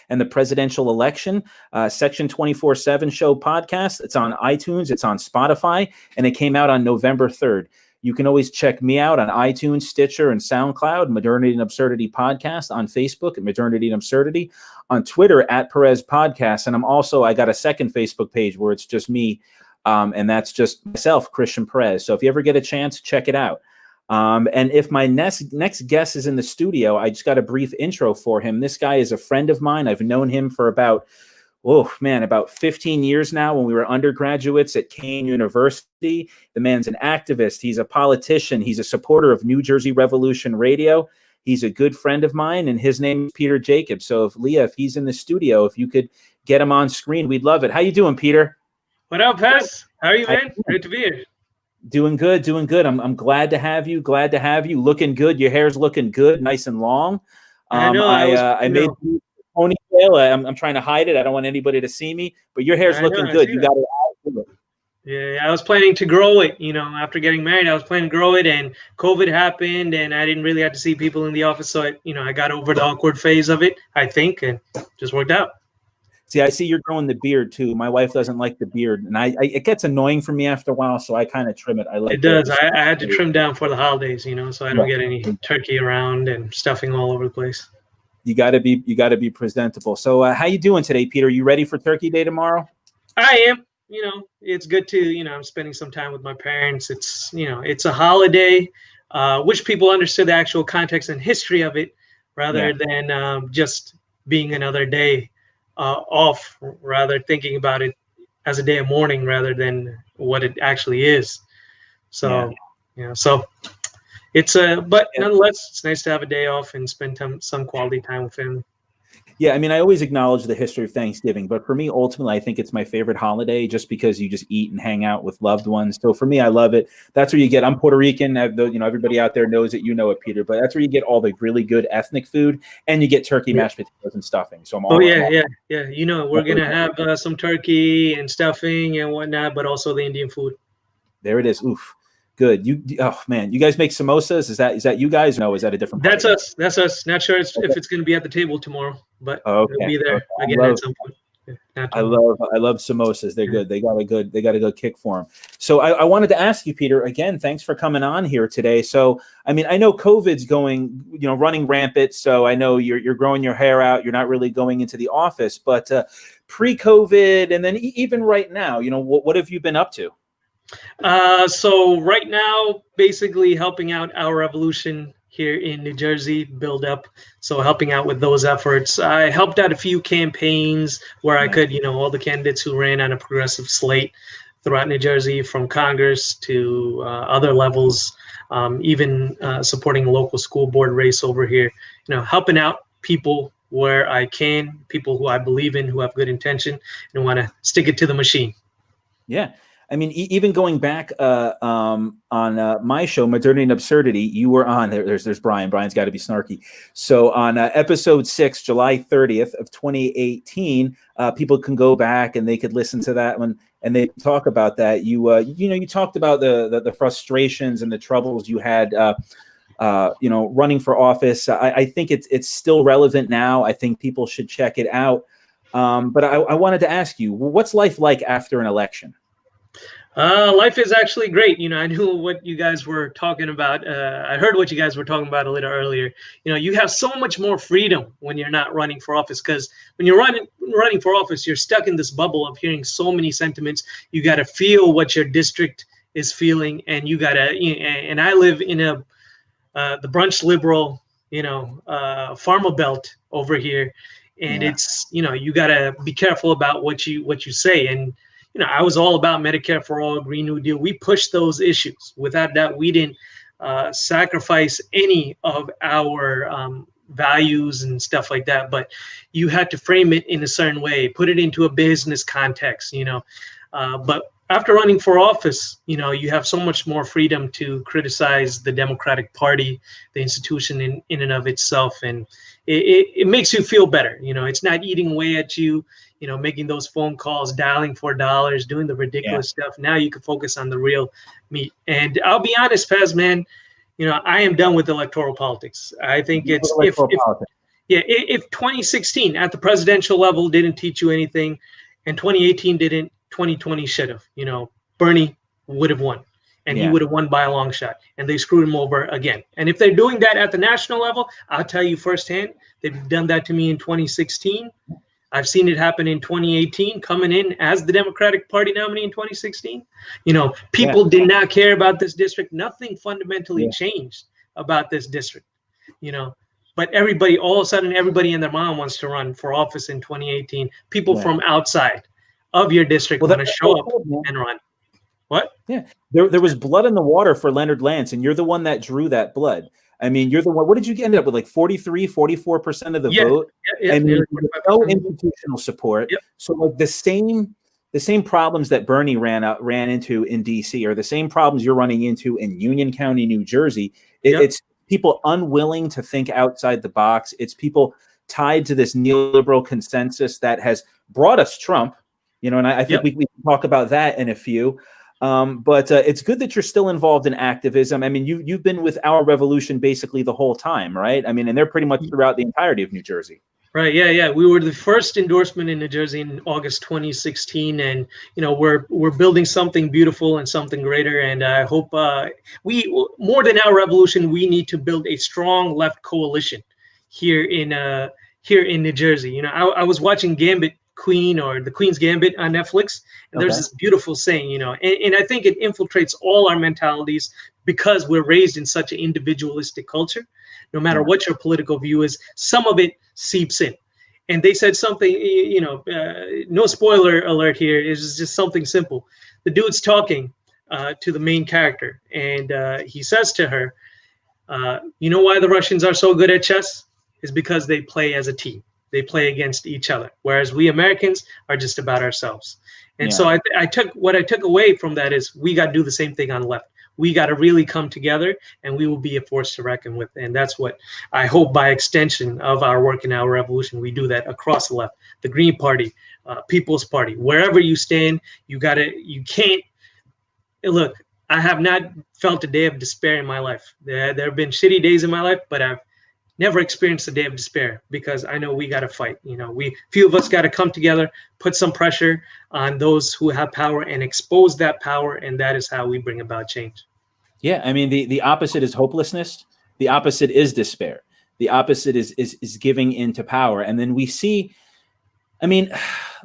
[SPEAKER 1] and the Presidential Election, Section 24/7 show podcast. It's on iTunes, it's on Spotify, and it came out on November 3rd. You can always check me out on iTunes, Stitcher, and SoundCloud, Modernity and Absurdity Podcast, on Facebook at Modernity and Absurdity, on Twitter at Perez Podcast. And I got a second Facebook page where it's just me, and that's just myself, Christian Perez. So if you ever get a chance, check it out. And if my next guest is in the studio, I just got a brief intro for him. This guy is a friend of mine. I've known him for about 15 years now, when we were undergraduates at Kane University. The man's an activist. He's a politician. He's a supporter of New Jersey Revolution Radio. He's a good friend of mine, and his name is Peter Jacobs. So if he's in the studio, if you could get him on screen, we'd love it. How you doing, Peter?
[SPEAKER 4] What up, Pez? How are you, man? Great to be here.
[SPEAKER 1] Doing good. I'm glad to have you. Looking good. Your hair's looking good, nice and long. I made the ponytail. I'm trying to hide it. I don't want anybody to see me, but your hair's looking good. You got it.
[SPEAKER 4] Yeah, I was planning to grow it. After getting married, I was planning to grow it, and COVID happened, and I didn't really have to see people in the office. So I got over the awkward phase of it, I think, and just worked out.
[SPEAKER 1] See, I see you're growing the beard too. My wife doesn't like the beard, and it gets annoying for me after a while, so I kind of trim it.
[SPEAKER 4] It does. I had to trim down for the holidays, so I don't get any turkey around and stuffing all over the place.
[SPEAKER 1] You got to be presentable. So, how you doing today, Peter? You ready for Turkey Day tomorrow?
[SPEAKER 4] I am. It's good to I'm spending some time with my parents. It's a holiday. Wish people understood the actual context and history of it, rather than just being another day off, rather thinking about it as a day of mourning rather than what it actually is. So it's but nonetheless, it's nice to have a day off and spend some quality time with family.
[SPEAKER 1] Yeah, I mean, I always acknowledge the history of Thanksgiving, but for me, ultimately, I think it's my favorite holiday just because you just eat and hang out with loved ones. So for me, I love it. That's where you get. I'm Puerto Rican. Everybody out there knows it. You know it, Peter. But that's where you get all the really good ethnic food, and you get turkey, mashed potatoes, and stuffing. So I'm all.
[SPEAKER 4] Oh yeah. You know, we're gonna have some turkey and stuffing and whatnot, but also the Indian food.
[SPEAKER 1] There it is. Oof. Good. Oh man, you guys make samosas? Is that you guys? No, is that a different?
[SPEAKER 4] That's us. That's us. Not sure if it's going to be at the table tomorrow, but we'll be there again at some point.
[SPEAKER 1] I love samosas. They're good. They got a good kick for them. So I wanted to ask you, Peter, again, thanks for coming on here today. So I mean, I know COVID's running rampant. So I know you're growing your hair out. You're not really going into the office, but pre-COVID, and then even right now, what have you been up to?
[SPEAKER 4] So right now, basically helping out Our Revolution here in New Jersey build up. So helping out with those efforts. I helped out a few campaigns where I could, all the candidates who ran on a progressive slate throughout New Jersey, from Congress to other levels, even supporting a local school board race over here, helping out people where I can, people who I believe in, who have good intention and want to stick it to the machine.
[SPEAKER 1] Yeah. I mean, even going back on my show, Modernity and Absurdity, you were on. There's Brian. Brian's got to be snarky. So on episode 6, July 30th of 2018, people can go back and they could listen to that one and they talk about that. You talked about the frustrations and the troubles you had, running for office. I think it's still relevant now. I think people should check it out. But I wanted to ask you, what's life like after an election?
[SPEAKER 4] Life is actually great. I knew what you guys were talking about. I heard what you guys were talking about a little earlier. You have so much more freedom when you're not running for office, because when you're running for office, you're stuck in this bubble of hearing so many sentiments. You got to feel what your district is feeling, and you got to. And I live in the brunch liberal, farmer belt over here, and it's you got to be careful about what you say. And I was all about Medicare for all, Green New Deal. We pushed those issues. Without that, we didn't sacrifice any of our values and stuff like that. But you had to frame it in a certain way, put it into a business context, But after running for office, you have so much more freedom to criticize the Democratic Party, the institution in and of itself. And it makes you feel better. It's not eating away at you, making those phone calls, dialing for dollars, doing the ridiculous stuff. Now you can focus on the real meat. And I'll be honest, Paz, man, I am done with electoral politics. I think if 2016 at the presidential level didn't teach you anything, and 2018 didn't, 2020 should have. Bernie would have won, and he would have won by a long shot, and they screwed him over again. And if they're doing that at the national level, I'll tell you firsthand, they've done that to me in 2016. I've seen it happen in 2018, coming in as the Democratic Party nominee in 2016. People did not care about this district. Nothing fundamentally changed about this district, But everybody, all of a sudden, everybody and their mom wants to run for office in 2018. People from outside of your district want to show up and run. What?
[SPEAKER 1] Yeah, there was blood in the water for Leonard Lance, and you're the one that drew that blood. I mean, you're the one. What did you end up with? Like 44% of the vote?
[SPEAKER 4] Yeah,
[SPEAKER 1] and no institutional support.
[SPEAKER 4] Yep.
[SPEAKER 1] So like the same problems that Bernie ran into in DC are the same problems you're running into in Union County, New Jersey. It's people unwilling to think outside the box. It's people tied to this neoliberal consensus that has brought us Trump. And I think we can talk about that in a few. But it's good that you're still involved in activism. I mean, you've been with Our Revolution basically the whole time, right? I mean, and they're pretty much throughout the entirety of New Jersey.
[SPEAKER 4] Right. Yeah. We were the first endorsement in New Jersey in August 2016, and we're building something beautiful and something greater. And I hope we, more than Our Revolution, we need to build a strong left coalition here in New Jersey. I was watching Gambit Queen, or the Queen's Gambit on Netflix, and there's this beautiful saying, and I think it infiltrates all our mentalities because we're raised in such an individualistic culture. No matter what your political view is, some of it seeps in. And they said something, no spoiler alert here, it's just something simple. The dude's talking to the main character, and he says to her, you know why the Russians are so good at chess? Is because they play as a team. They play against each other, whereas we Americans are just about ourselves. And so I took away from that is we got to do the same thing on the left. We got to really come together, and we will be a force to reckon with. And that's what I hope by extension of our work in our revolution, we do that across the left, the Green Party, People's Party, wherever you stand, you can't, look, I have not felt a day of despair in my life. There have been shitty days in my life, but I've never experienced a day of despair because I know we got to fight. Few of us got to come together, put some pressure on those who have power and expose that power. And that is how we bring about change.
[SPEAKER 1] Yeah. I mean, the opposite is hopelessness. The opposite is despair. The opposite is giving into power. And then we see, I mean,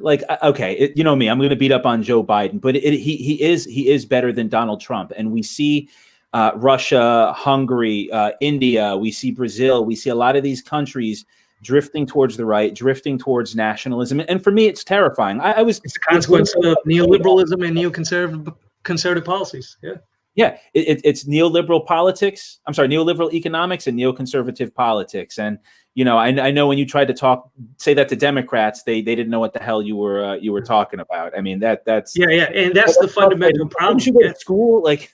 [SPEAKER 1] like, okay, you know me, I'm going to beat up on Joe Biden, but he is better than Donald Trump. And we see Russia, Hungary, India, we see Brazil, we see a lot of these countries drifting towards the right, drifting towards nationalism. And for me, it's terrifying. It's
[SPEAKER 4] a consequence of neoliberalism and neoconservative policies. Yeah.
[SPEAKER 1] Yeah, it's neoliberal politics. I'm sorry, neoliberal economics and neoconservative politics. And I know when you tried to say that to Democrats, they didn't know what the hell you were talking about. I mean that's
[SPEAKER 4] and that's the fundamental problem.
[SPEAKER 1] Didn't you go to school? Like,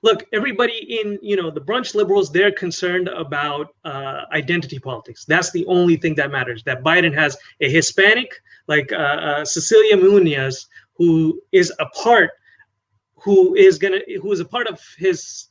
[SPEAKER 4] Look, everybody in the brunch liberals, they're concerned about identity politics. That's the only thing that matters. That Biden has a Hispanic like Cecilia Munoz, who is a part of his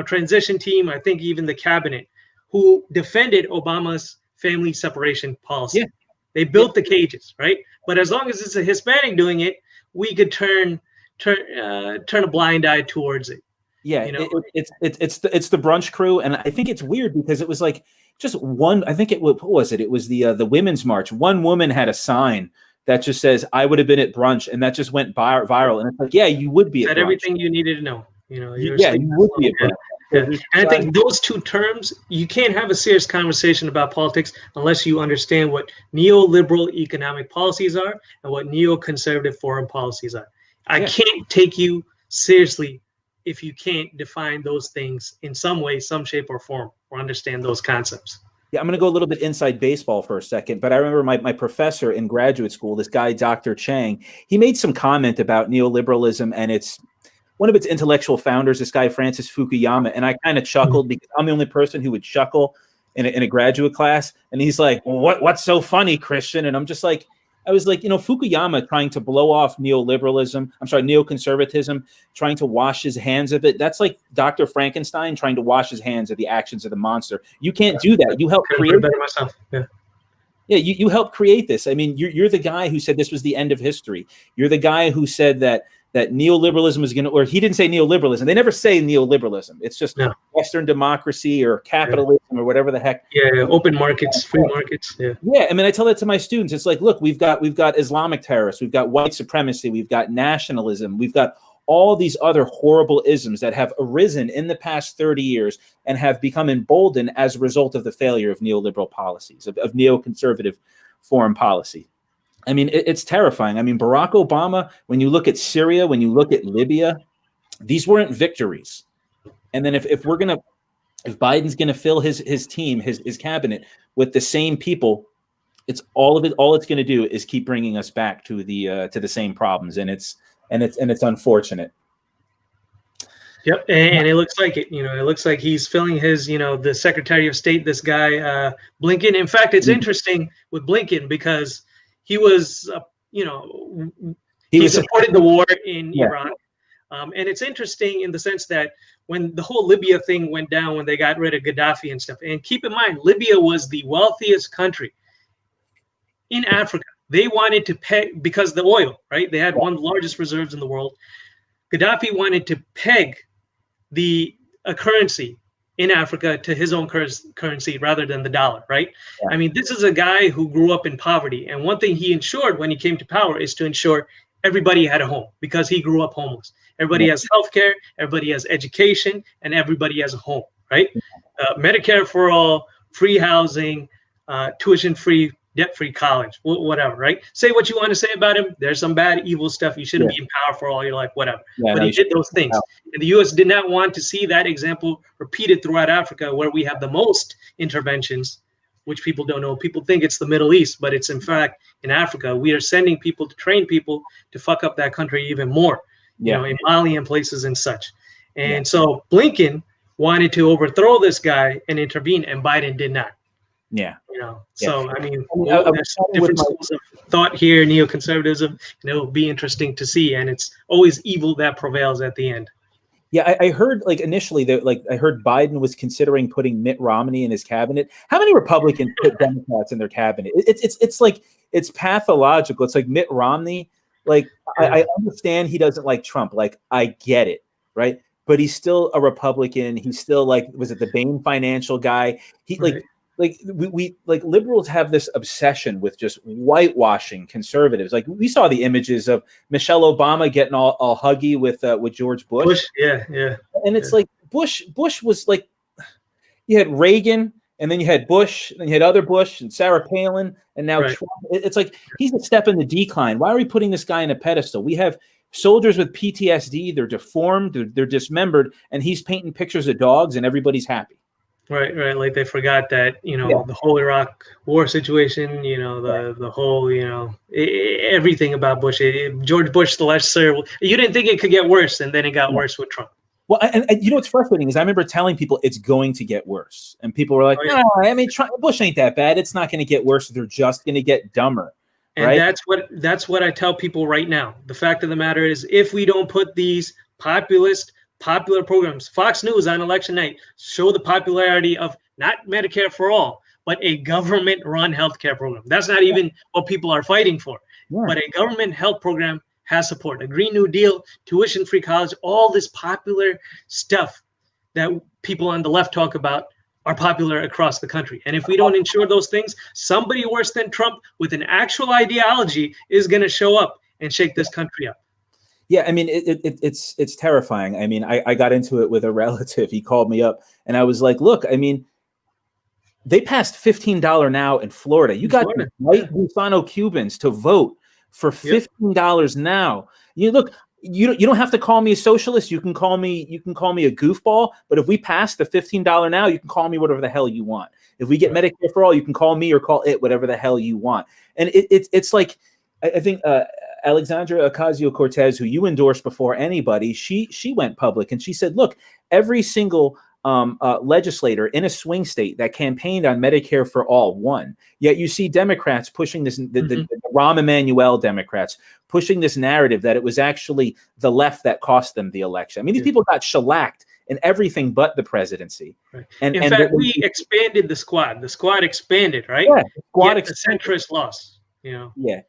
[SPEAKER 4] transition team, I think even the cabinet, who defended Obama's family separation policy. Yeah. They built the cages, right? But as long as it's a Hispanic doing it, we could turn a blind eye towards it.
[SPEAKER 1] Yeah, it's the brunch crew, and I think it's weird because it was like just one. I think what was it? It was the women's march. One woman had a sign that just says, "I would have been at brunch," and that just went viral. And it's like, yeah, you would be at brunch.
[SPEAKER 4] Everything you needed to know. You
[SPEAKER 1] would be at brunch.
[SPEAKER 4] Yeah. And I think those two terms, you can't have a serious conversation about politics unless you understand what neoliberal economic policies are and what neoconservative foreign policies are. I can't take you seriously if you can't define those things in some way, some shape or form, or understand those concepts.
[SPEAKER 1] Yeah, I'm going to go a little bit inside baseball for a second, but I remember my professor in graduate school, this guy, Dr. Chang, he made some comment about neoliberalism and one of its intellectual founders, this guy, Francis Fukuyama. And I kind of chuckled because I'm the only person who would chuckle in a graduate class. And he's like, well, what's so funny, Christian? And I was like, Fukuyama trying to blow off neoconservatism, trying to wash his hands of it. That's like Dr. Frankenstein trying to wash his hands of the actions of the monster. You can't do that. You helped create
[SPEAKER 4] better myself. Yeah.
[SPEAKER 1] Yeah, you helped create this. I mean, you're the guy who said this was the end of history. You're the guy who said that neoliberalism is going to, or he didn't say neoliberalism. They never say neoliberalism. It's just Western democracy or capitalism or whatever the heck.
[SPEAKER 4] Yeah, open markets, free markets. Yeah.
[SPEAKER 1] Yeah, I mean, I tell that to my students. It's like, look, we've got Islamic terrorists, we've got white supremacy, we've got nationalism, we've got all these other horrible isms that have arisen in the past 30 years and have become emboldened as a result of the failure of neoliberal policies, of neoconservative foreign policy. I mean, it's terrifying. I mean, Barack Obama, when you look at Syria, when you look at Libya, these weren't victories. And then if Biden's going to fill his team, his cabinet with the same people, all it's going to do is keep bringing us back to the same problems. And it's unfortunate.
[SPEAKER 4] Yep. And it looks like it, it looks like he's filling his, the Secretary of State, this guy, Blinken. In fact, it's interesting with Blinken because he was, he supported the war in Iran. And it's interesting in the sense that when the whole Libya thing went down, when they got rid of Gaddafi and stuff, and keep in mind, Libya was the wealthiest country in Africa. They wanted to peg, because the oil, right? They had one of the largest reserves in the world. Gaddafi wanted to peg a currency in Africa to his own currency rather than the dollar, right? Yeah. I mean, this is a guy who grew up in poverty. And one thing he ensured when he came to power is to ensure everybody had a home because he grew up homeless. Everybody has healthcare, everybody has education, and everybody has a home, right? Medicare for all, free housing, tuition-free, debt-free college, whatever, right? Say what you want to say about him. There's some bad, evil stuff. You shouldn't be in power for all your life, whatever. Yeah, but he did those things. And the U.S. did not want to see that example repeated throughout Africa, where we have the most interventions which people don't know. People think it's the Middle East, but it's in fact in Africa. We are sending people to train people to fuck up that country even more, you know, in Mali and places and such. And so Blinken wanted to overthrow this guy and intervene, and Biden did not.
[SPEAKER 1] Yeah.
[SPEAKER 4] You know, so I mean,
[SPEAKER 1] I
[SPEAKER 4] there's different schools of thought here, neoconservatism, and it'll be interesting to see. And it's always evil that prevails at the end.
[SPEAKER 1] Yeah, I heard like initially that I heard Biden was considering putting Mitt Romney in his cabinet. How many Republicans put Democrats in their cabinet? It's like it's pathological. It's like Mitt Romney. Like I understand he doesn't like Trump. Like I get it, right? But he's still a Republican. He's still like, was it the Bain financial guy? He like we like liberals have this obsession with just whitewashing conservatives. Like we saw the images of Michelle Obama getting all huggy with George Bush.
[SPEAKER 4] Yeah.
[SPEAKER 1] And it's like Bush was like, you had Reagan, and then you had Bush, and then you had other Bush and Sarah Palin, and now Trump. It's like he's a step in the decline. Why are we putting this guy in a pedestal? We have soldiers with PTSD. They're deformed. They're dismembered, and he's painting pictures of dogs, and everybody's happy.
[SPEAKER 4] Right. Like they forgot that, you know, the whole Iraq war situation, you know, the whole, you know, everything about Bush. George Bush, the lesser, you didn't think it could get worse, and then it got worse with Trump.
[SPEAKER 1] Well, and you know what's frustrating is I remember telling people it's going to get worse, and people were like, "No, I mean, Bush ain't that bad. It's not going to get worse. They're just going to get dumber."
[SPEAKER 4] And that's what I tell people right now. The fact of the matter is, if we don't put these popular programs, Fox News on election night show the popularity of not Medicare for all, but a government-run healthcare program. That's not even what people are fighting for. But a government health program has support. A Green New Deal, tuition-free college, all this popular stuff that people on the left talk about are popular across the country. And if we don't ensure those things, somebody worse than Trump with an actual ideology is going to show up and shake this country up.
[SPEAKER 1] Yeah, I mean, it's terrifying. I mean, I got into it with a relative. He called me up, and I was like, look, I mean, they passed $15 now in Florida. You got white Gusano Cubans to vote for $15 now. You look, you don't have to call me a socialist. You can call me a goofball. But if we pass the $15 now, you can call me whatever the hell you want. If we get Medicare for all, you can call me or call it whatever the hell you want. And it's like, I think Alexandra Ocasio-Cortez, who you endorsed before anybody, she went public and she said, look, every single legislator in a swing state that campaigned on Medicare for all won. Yet you see Democrats pushing this, the Rahm Emanuel Democrats pushing this narrative that it was actually the left that cost them the election. I mean, these people got shellacked in everything but the presidency. And
[SPEAKER 4] in fact, we expanded the squad. The squad expanded, right?
[SPEAKER 1] Yeah, the squad
[SPEAKER 4] the centrist lost. You know.
[SPEAKER 1] Yeah.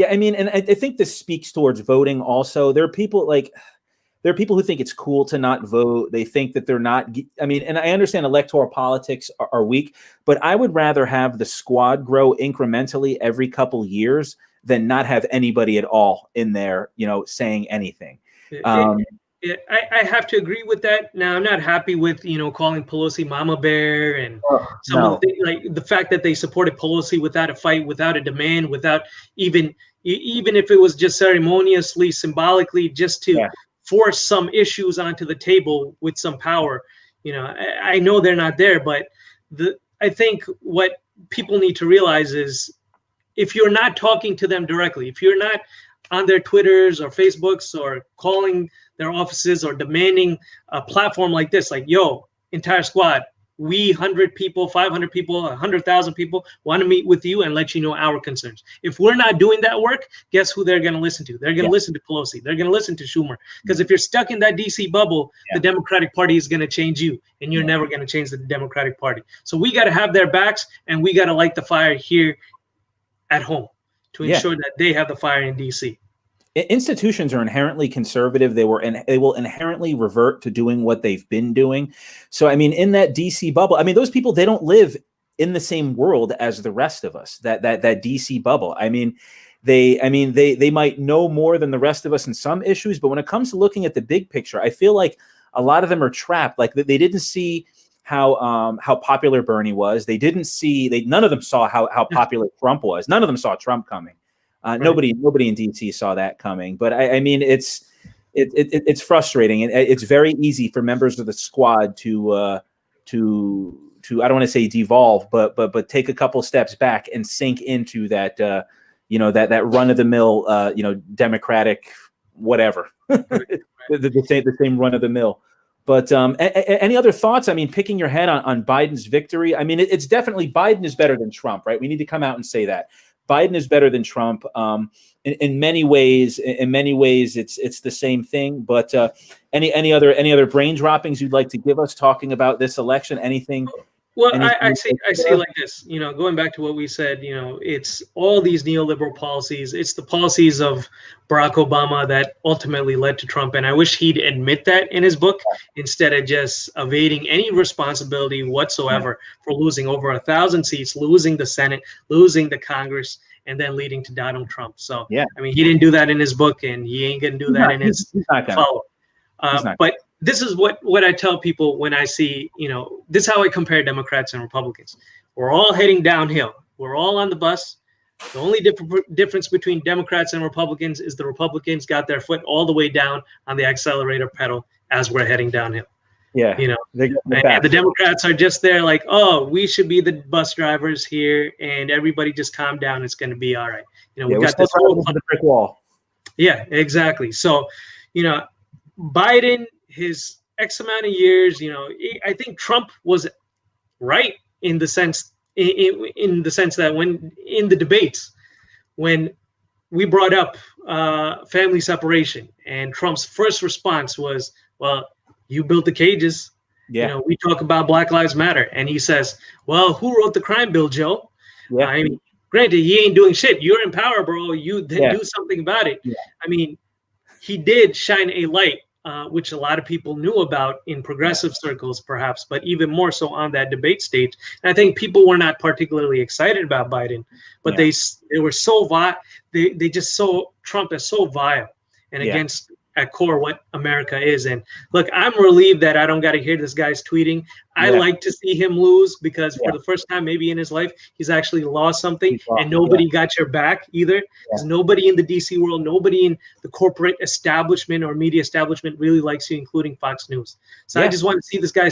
[SPEAKER 1] I mean, and I think this speaks towards voting. Also, there are people who think it's cool to not vote. They think that they're not. I mean, and I understand electoral politics are weak, but I would rather have the squad grow incrementally every couple years than not have anybody at all in there, you know, saying anything.
[SPEAKER 4] I have to agree with that. Now, I'm not happy with, you know, calling Pelosi Mama Bear and some of the things, like the fact that they supported Pelosi without a fight, without a demand, without even if it was just ceremoniously, symbolically, just to force some issues onto the table with some power. You know, I know they're not there, but I think what people need to realize is if you're not talking to them directly, if you're not on their Twitters or Facebooks or calling their offices or demanding a platform like this, like, yo, entire squad, we 100 people, 500 people, 100,000 people want to meet with you and let you know our concerns. If we're not doing that work, guess who they're going to listen to? They're going to listen to Pelosi. They're going to listen to Schumer. Because if you're stuck in that DC bubble, the Democratic Party is going to change you, and you're never going to change the Democratic Party. So we got to have their backs, and we got to light the fire here at home to ensure that they have the fire in DC.
[SPEAKER 1] Institutions are inherently conservative. They will inherently revert to doing what they've been doing. So, I mean, in that DC bubble, I mean, those people, they don't live in the same world as the rest of us. That DC bubble. I mean, they might know more than the rest of us in some issues, but when it comes to looking at the big picture, I feel like a lot of them are trapped. Like they didn't see how popular Bernie was. They didn't see. None of them saw how popular Trump was. None of them saw Trump coming. Nobody in DC saw that coming. But I mean, it's frustrating, and it's very easy for members of the squad to I don't want to say devolve, but take a couple steps back and sink into that that run of the mill Democratic whatever the same run of the mill. But any other thoughts? I mean, picking your head on Biden's victory. I mean, it's definitely Biden is better than Trump, right? We need to come out and say that Biden is better than Trump. In many ways, it's the same thing. But any other brain droppings you'd like to give us talking about this election? Anything?
[SPEAKER 4] Well, I say it like this, going back to what we said, it's all these neoliberal policies. It's the policies of Barack Obama that ultimately led to Trump. And I wish he'd admit that in his book instead of just evading any responsibility whatsoever for losing over 1,000 seats, losing the Senate, losing the Congress, and then leading to Donald Trump. So, I mean, he didn't do that in his book, and he ain't going to do that in his follow-up. But this is what I tell people when I see, this is how I compare Democrats and Republicans. We're all heading downhill. We're all on the bus. The only difference between Democrats and Republicans is the Republicans got their foot all the way down on the accelerator pedal as we're heading downhill.
[SPEAKER 1] Yeah.
[SPEAKER 4] And the Democrats are just there like, oh, we should be the bus drivers here and everybody just calm down. It's going to be all right. We got this whole
[SPEAKER 1] brick wall.
[SPEAKER 4] Yeah, exactly. So, Biden, his X amount of years, I think Trump was right in the sense that when in the debates, when we brought up family separation and Trump's first response was, well, you built the cages.
[SPEAKER 1] Yeah.
[SPEAKER 4] We talk about Black Lives Matter. And he says, well, who wrote the crime bill, Joe?
[SPEAKER 1] Yeah.
[SPEAKER 4] I mean, granted, he ain't doing shit. You're in power, bro. You then do something about it. Yeah. I mean, he did shine a light, which a lot of people knew about in progressive circles, perhaps, but even more so on that debate stage. And I think people were not particularly excited about Biden, but they were so vile. They just saw Trump as so vile and against at core what America is. And look, I'm relieved that I don't got to hear this guy's tweeting. I like to see him lose because for the first time maybe in his life, he's actually lost something and nobody got your back either. Because nobody in the DC world, nobody in the corporate establishment or media establishment really likes you, including Fox News. So I just want to see this guy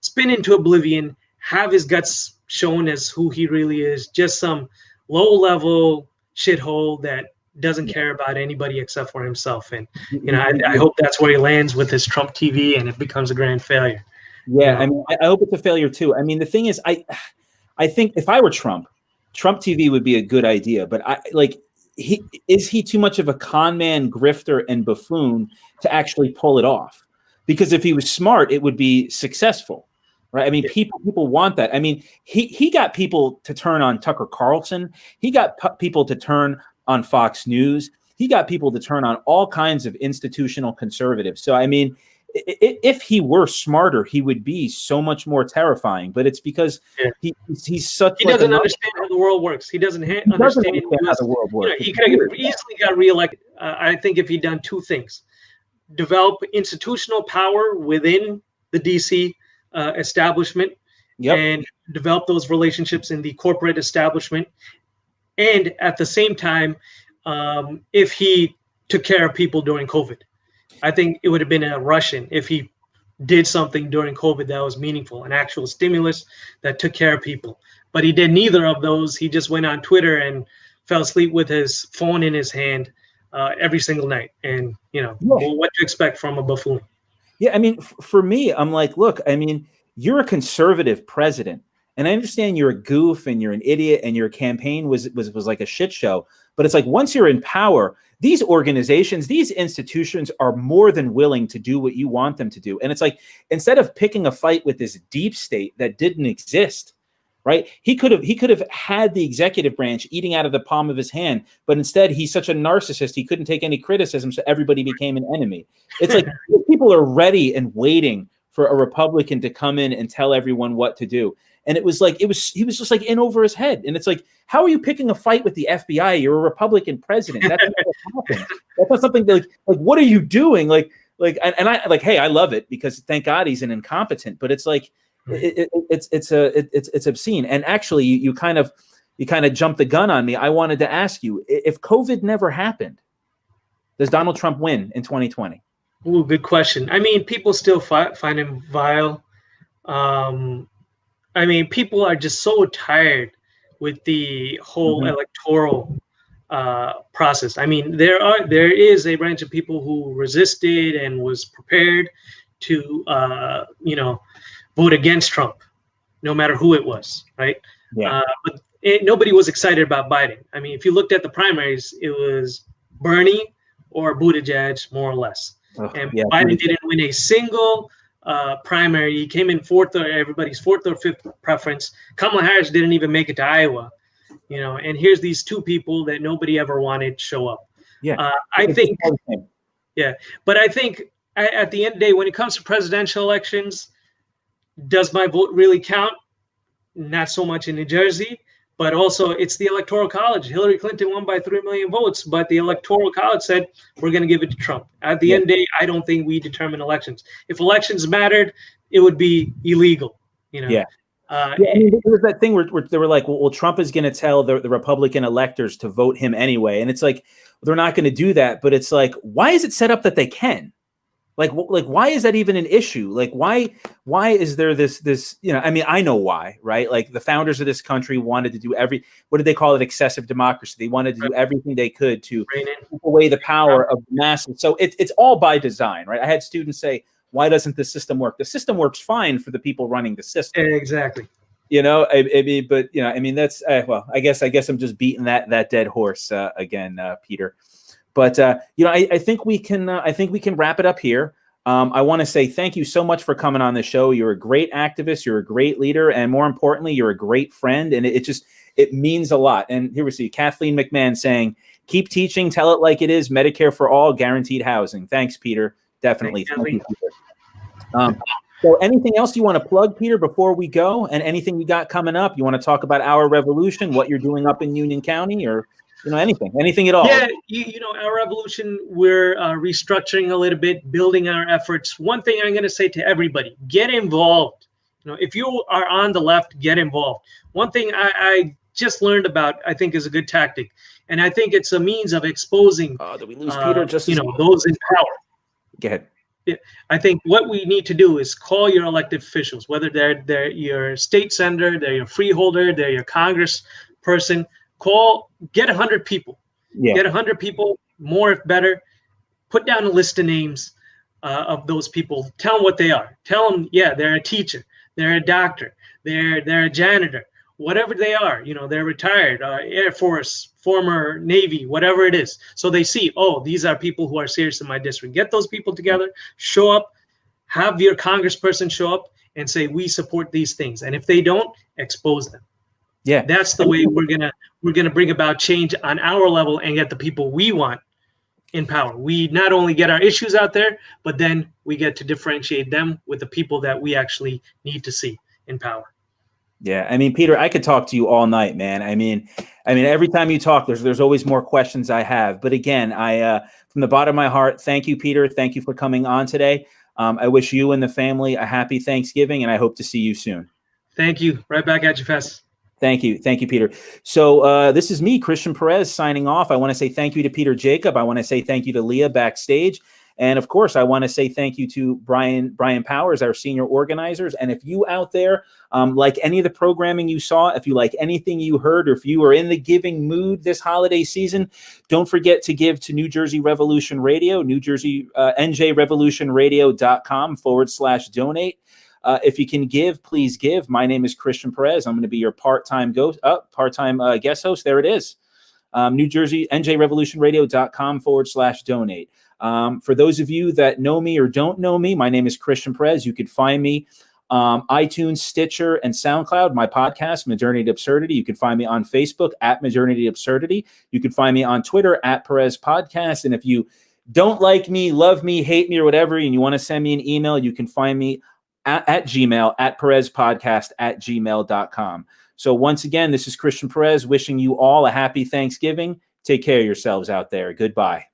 [SPEAKER 4] spin into oblivion, have his guts shown as who he really is, just some low-level shithole that doesn't care about anybody except for himself. And I hope that's where he lands with his Trump TV and it becomes a grand failure.
[SPEAKER 1] I mean, I hope it's a failure too. I mean, the thing is, I think if I were Trump TV would be a good idea, but is he too much of a con man, grifter, and buffoon to actually pull it off? Because if he was smart, it would be successful, right? I mean, people want that. I mean, he got people to turn on Tucker Carlson. He got people to turn on Fox News. He got people to turn on all kinds of institutional conservatives. So, I mean, if he were smarter, he would be so much more terrifying. But it's because he's such.
[SPEAKER 4] He doesn't understand how the world works. He doesn't understand
[SPEAKER 1] how the world works.
[SPEAKER 4] He could have easily got reelected. I think if he'd done two things: develop institutional power within the DC establishment, and develop those relationships in the corporate establishment. And at the same time, if he took care of people during COVID, I think it would have been a Russian if he did something during COVID that was meaningful, an actual stimulus that took care of people. But he did neither of those. He just went on Twitter and fell asleep with his phone in his hand every single night. And, what to expect from a buffoon.
[SPEAKER 1] Yeah, I mean, for me, I'm like, look, I mean, you're a conservative president. And I understand you're a goof and you're an idiot and your campaign was like a shit show. But it's like once you're in power, these organizations, these institutions are more than willing to do what you want them to do. And it's like instead of picking a fight with this deep state that didn't exist, right? He could have had the executive branch eating out of the palm of his hand, but instead he's such a narcissist he couldn't take any criticism, so everybody became an enemy. It's like people are ready and waiting for a Republican to come in and tell everyone what to do. And he was just like in over his head. And it's like, how are you picking a fight with the FBI? You're a Republican president. That's not what happens. That's not something like what are you doing? And I hey, I love it because thank God he's an incompetent, but it's like, it's obscene. And actually you kind of jumped the gun on me. I wanted to ask you, if COVID never happened, does Donald Trump win in 2020?
[SPEAKER 4] Ooh, good question. I mean, people still find him vile. I mean, people are just so tired with the whole electoral process. I mean, there is a branch of people who resisted and was prepared to vote against Trump, no matter who it was, right?
[SPEAKER 1] Yeah.
[SPEAKER 4] But nobody was excited about Biden. I mean, if you looked at the primaries, it was Bernie or Buttigieg, more or less. And Biden didn't win a single primary. He came in everybody's fourth or fifth preference. Kamala Harris didn't even make it to Iowa, and here's these two people that nobody ever wanted show up.
[SPEAKER 1] Yeah.
[SPEAKER 4] I think at the end of the day, when it comes to presidential elections, does my vote really count? Not so much in New Jersey, but also it's the Electoral College. Hillary Clinton won by 3 million votes, but the Electoral College said, we're going to give it to Trump. At the end of the day, I don't think we determine elections. If elections mattered, it would be illegal.
[SPEAKER 1] Yeah. I mean, there was that thing where they were like, well, Trump is going to tell the Republican electors to vote him anyway. And it's like, they're not going to do that. But it's like, why is it set up that they can? Like, why is that even an issue? Like, why is there this, I mean, I know why, right? Like the founders of this country wanted to do what did they call it? Excessive democracy. They wanted to do everything they could to take away the power of the masses. So it's all by design, right? I had students say, why doesn't the system work? The system works fine for the people running the system.
[SPEAKER 4] Exactly.
[SPEAKER 1] I mean, that's, I guess I'm just beating that dead horse again, Peter. But I think we can wrap it up here. I want to say thank you so much for coming on the show. You're a great activist. You're a great leader, and more importantly, you're a great friend. And it means a lot. And here we see Kathleen McMahon saying, "Keep teaching. Tell it like it is. Medicare for all. Guaranteed housing." Thanks, Peter. Definitely. Thank you, Peter. So, anything else you want to plug, Peter, before we go? And anything you got coming up? You want to talk about Our Revolution, what you're doing up in Union County, or anything at all? Yeah,
[SPEAKER 4] Our Revolution, we're restructuring a little bit, building our efforts. One thing I'm going to say to everybody, get involved. If you are on the left, get involved. One thing I just learned about, I think, is a good tactic. And I think it's a means of exposing
[SPEAKER 1] did we lose Peter?
[SPEAKER 4] Those in power.
[SPEAKER 1] Go ahead.
[SPEAKER 4] Yeah, I think what we need to do is call your elected officials, whether they're your state senator, they're your freeholder, they're your Congress person. Get 100 people. Yeah. Get 100 people, more if better. Put down a list of names of those people. Tell them what they are. Tell them, they're a teacher, they're a doctor, they're a janitor, whatever they are. They're retired, Air Force, former Navy, whatever it is. So they see, these are people who are serious in my district. Get those people together, show up, have your congressperson show up and say, we support these things. And if they don't, expose them. Yeah, that's the way we're gonna bring about change on our level and get the people we want in power. We not only get our issues out there, but then we get to differentiate them with the people that we actually need to see in power.
[SPEAKER 1] Yeah, I mean, Peter, I could talk to you all night, man. I mean, every time you talk, there's always more questions I have. But again, from the bottom of my heart, thank you, Peter. Thank you for coming on today. I wish you and the family a happy Thanksgiving, and I hope to see you soon.
[SPEAKER 4] Thank you. Right back at you, Fess.
[SPEAKER 1] Thank you, Peter. So this is me, Christian Perez, signing off. I want to say thank you to Peter Jacob. I want to say thank you to Leah backstage. And of course, I want to say thank you to Brian Powers, our senior organizers. And if you out there like any of the programming you saw, if you like anything you heard, or if you are in the giving mood this holiday season, don't forget to give to New Jersey Revolution Radio, njrevolutionradio.com/donate. If you can give, please give. My name is Christian Perez. I'm going to be your part-time guest host. There it is. njrevolutionradio.com/donate. For those of you that know me or don't know me, my name is Christian Perez. You can find me iTunes, Stitcher, and SoundCloud, my podcast, Modernity to Absurdity. You can find me on Facebook at Modernity to Absurdity. You can find me on Twitter at Perez Podcast. And if you don't like me, love me, hate me, or whatever, and you want to send me an email, you can find me at Gmail, at perezpodcast@gmail.com. So once again, this is Christian Perez wishing you all a happy Thanksgiving. Take care of yourselves out there. Goodbye.